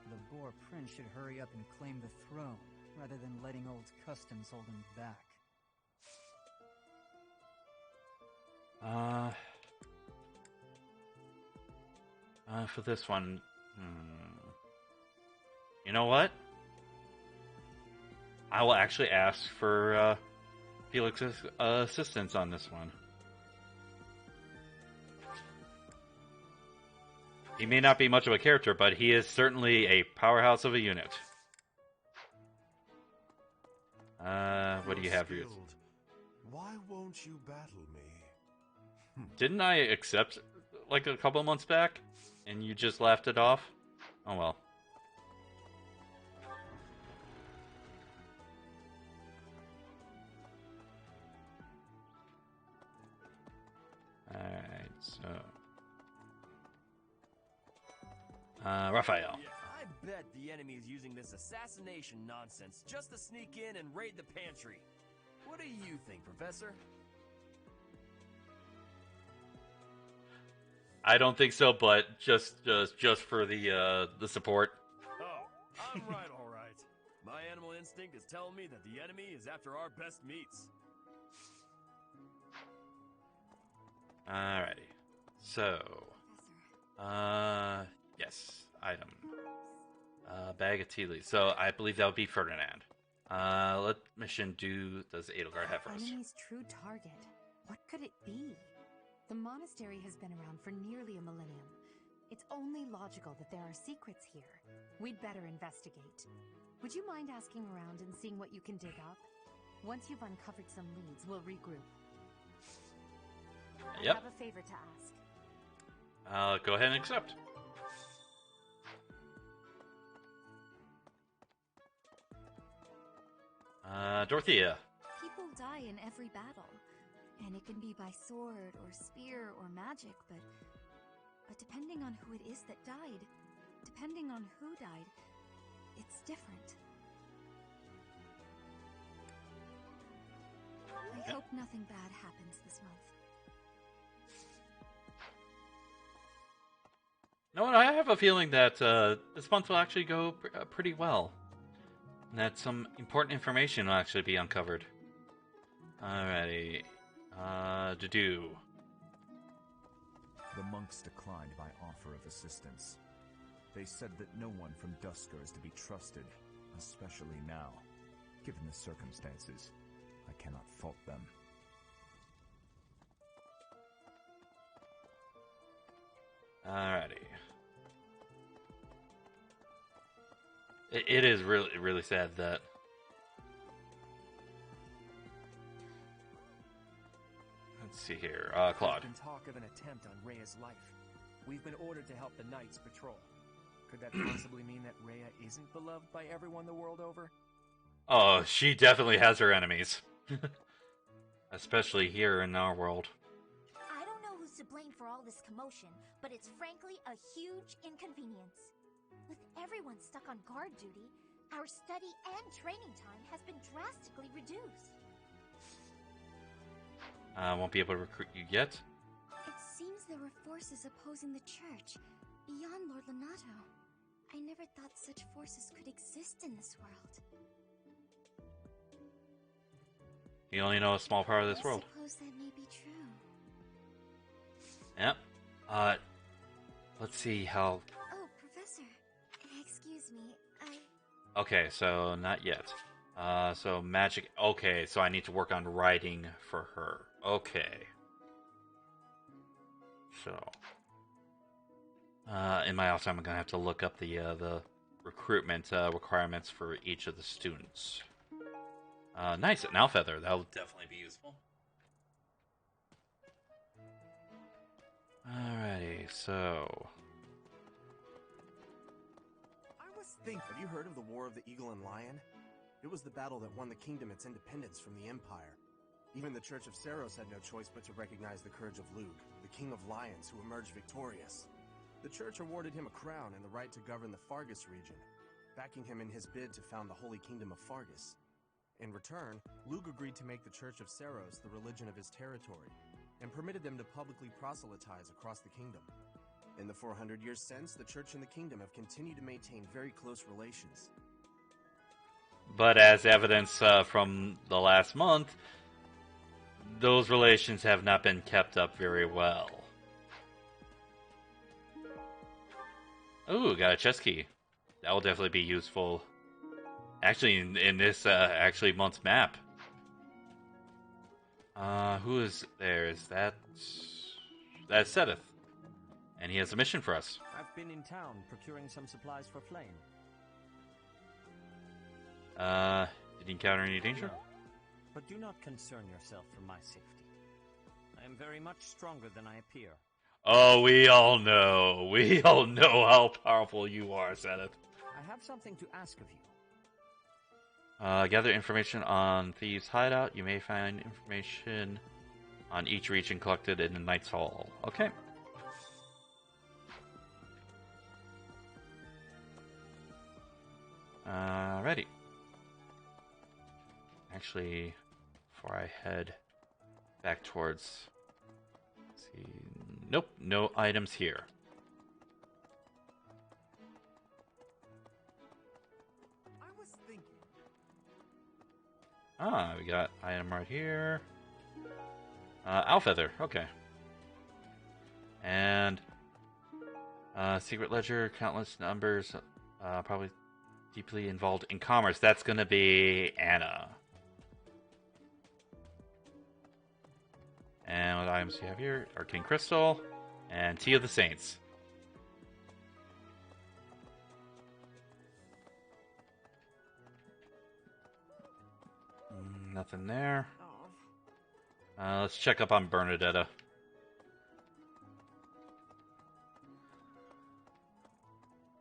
The Boar Prince should hurry up and claim the throne, rather than letting old customs hold him back. For this one, you know what? I will actually ask for Felix's assistance on this one. He may not be much of a character, but he is certainly a powerhouse of a unit. What do you have here? Why won't you battle me? Didn't I accept like a couple months back, and you just laughed it off? Oh well. Alright, so... Raphael. I bet the enemy is using this assassination nonsense just to sneak in and raid the pantry. What do you think, Professor? I don't think so, but just for the support. Oh, I'm right, all right. My animal instinct is telling me that the enemy is after our best meats. Alrighty. So, yes, item. Bag of tea leaves. So I believe that would be Ferdinand. Let mission do. Does Edelgard have first? Enemy's true target. What could it be? The monastery has been around for nearly a millennium. It's only logical that there are secrets here. We'd better investigate. Would you mind asking around and seeing what you can dig up? Once you've uncovered some leads, we'll regroup. Yep. I have a favor to ask. Go ahead and accept. Dorothea. People die in every battle, and it can be by sword or spear or magic, but depending on who it is that died, depending on who died, it's different. I hope nothing bad happens this month. No, I have a feeling that this month will actually go pretty well. And that some important information will actually be uncovered. Alrighty. To-do. The monks declined my offer of assistance. They said that no one from Dusker is to be trusted, especially now. Given the circumstances, I cannot fault them. Alrighty. It is really sad that... Let's see here. Claude. There's been talk of an attempt on Rhea's life. We've been ordered to help the Knights patrol. Could that possibly mean that Rhea isn't beloved by everyone the world over? Oh, she definitely has her enemies. Especially here in our world. I don't know who's to blame for all this commotion, but it's frankly a huge inconvenience. With everyone stuck on guard duty, our study and training time has been drastically reduced. Won't be able to recruit you yet. It seems there were forces opposing the church, beyond Lord Lonato. I never thought such forces could exist in this world. You only know a small part of this world. I suppose that may be true. Yep. Let's see how... Oh, Professor. Excuse me, Okay, so not yet. So magic... Okay, so I need to work on writing for her. Okay. So... in my off time, I'm going to have to look up the recruitment requirements for each of the students. Nice, an feather. That'll definitely be useful. Alrighty, so... Have you heard of the War of the Eagle and Lion? It was the battle that won the kingdom its independence from the Empire. Even the Church of Seros had no choice but to recognize the courage of Lug, the King of Lions who emerged victorious. The Church awarded him a crown and the right to govern the Fargus region, backing him in his bid to found the Holy Kingdom of Fargus. In return, Lug agreed to make the Church of Seros the religion of his territory, and permitted them to publicly proselytize across the kingdom. In the 400 years since, the Church and the Kingdom have continued to maintain very close relations. But as evidence from the last month, those relations have not been kept up very well. Ooh, got a chest key. That will definitely be useful. Actually, in this month's map. Who is there? Is that... That's Seth. And he has a mission for us. I've been in town procuring some supplies for Flame. Did you encounter any danger? No, but do not concern yourself for my safety. I am very much stronger than I appear. Oh, we all know. We all know how powerful you are, Seth. I have something to ask of you. Gather information on Thieves' Hideout. You may find information on each region collected in the Knight's Hall. Okay. Ready. Actually, before I head back towards... Let's see... Nope, no items here. I was thinking. Ah, we got item right here. Owl feather, okay. And secret ledger, countless numbers, probably deeply involved in commerce. That's gonna be Anna. And what items do you have here? Arcane Crystal and Tea of the Saints. Nothing there. Let's check up on Bernadetta.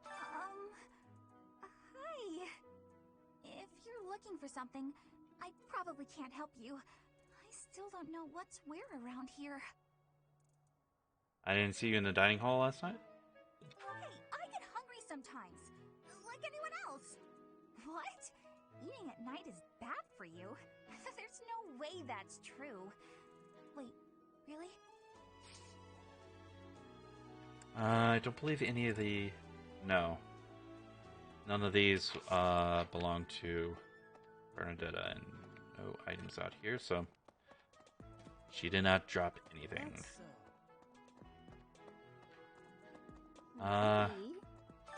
Hi. If you're looking for something, I probably can't help you. I still don't know what's where around here. I didn't see you in the dining hall last night? Hey, I get hungry sometimes. Like anyone else. What? Eating at night is bad for you? There's no way that's true. Wait, really? I don't believe any of the... No. None of these belong to Bernadetta, and no items out here, so... She did not drop anything.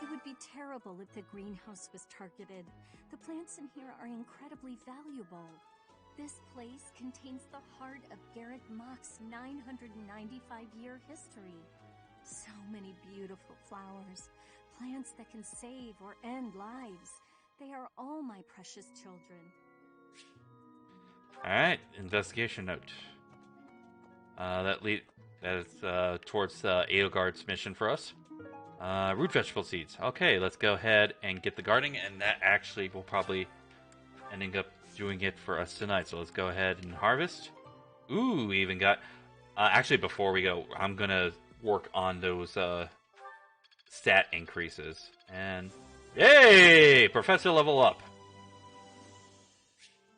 It would be terrible if the greenhouse was targeted. The plants in here are incredibly valuable. This place contains the heart of Garrett Mock's 995-year history. So many beautiful flowers, plants that can save or end lives. They are all my precious children. Alright, investigation note. That is towards Edelgard's mission for us. Root vegetable seeds. Okay, let's go ahead and get the gardening, and that actually will probably ending up doing it for us tonight. So let's go ahead and harvest. Ooh, we even got... actually, before we go, I'm going to work on those stat increases. And... Yay! Professor level up.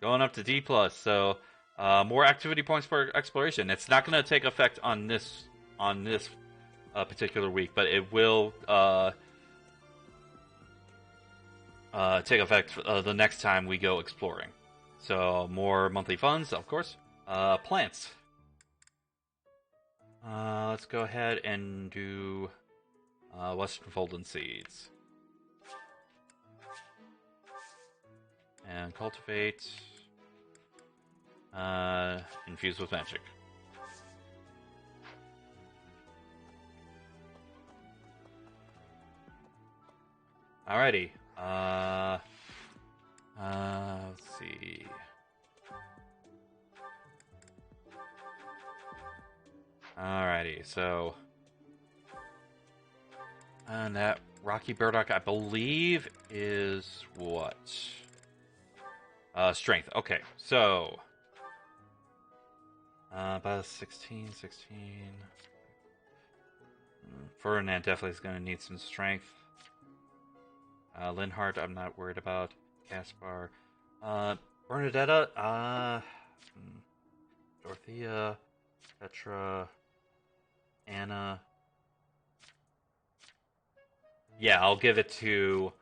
Going up to D+, so... more activity points for exploration. It's not going to take effect on this particular week, but it will take effect the next time we go exploring. So more monthly funds, of course. Plants. Let's go ahead and do Western Folden seeds. And cultivate. Infused with magic. Alrighty. Let's see. Alrighty, so... And that Rocky Burdock, I believe, is what? Strength. Okay, so... about 16. Ferdinand definitely is going to need some strength. Linhardt, I'm not worried about. Caspar. Bernadetta, Dorothea, Petra, Anna. Yeah, I'll give it to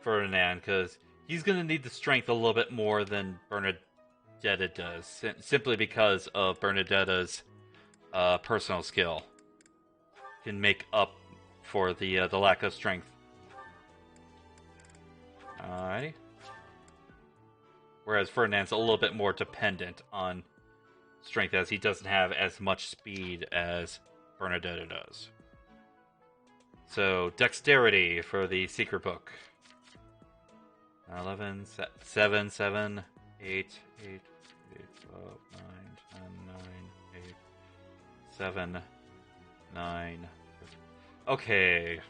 Ferdinand, because he's going to need the strength a little bit more than Bernadetta does, simply because of Bernadetta's personal skill. Can make up for the lack of strength. Alrighty. Whereas Ferdinand's a little bit more dependent on strength, as he doesn't have as much speed as Bernadetta does. So, dexterity for the secret book. 11, 7, 7, 8, 8, 12, 9, 10, 9, 8, 7, 9. Okay.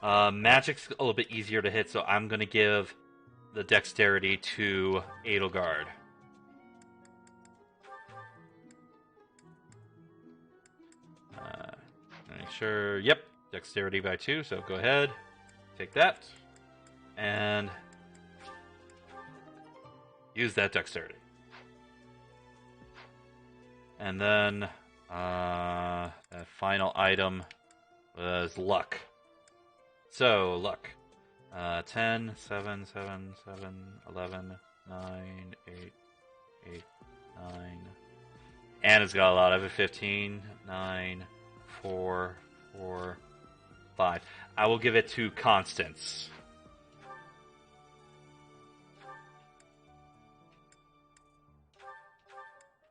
Magic's a little bit easier to hit, so I'm going to give the dexterity to Edelgard. Make sure, yep, dexterity by 2, so go ahead, take that, and use that dexterity. And then, that final item was luck. So, luck. 10, 7, 7, 7, 11, 9, 8, 8, 9. Anna's got a lot of it. 15, 9, 4, 4, 5. I will give it to Constance.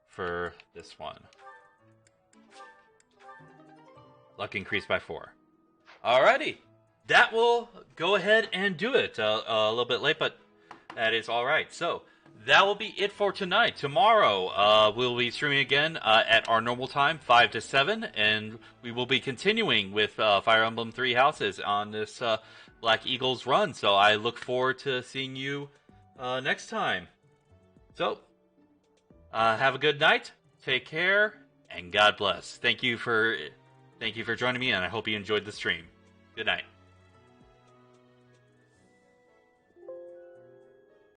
For this one. Luck increased by 4. Alrighty. That will go ahead and do it. A little bit late, but that is alright. So, that will be it for tonight. Tomorrow, we'll be streaming again at our normal time, 5 to 7, and we will be continuing with Fire Emblem 3 Houses on this Black Eagles run. So, I look forward to seeing you next time. So, have a good night, take care, and God bless. Thank you for joining me, and I hope you enjoyed the stream. Good night.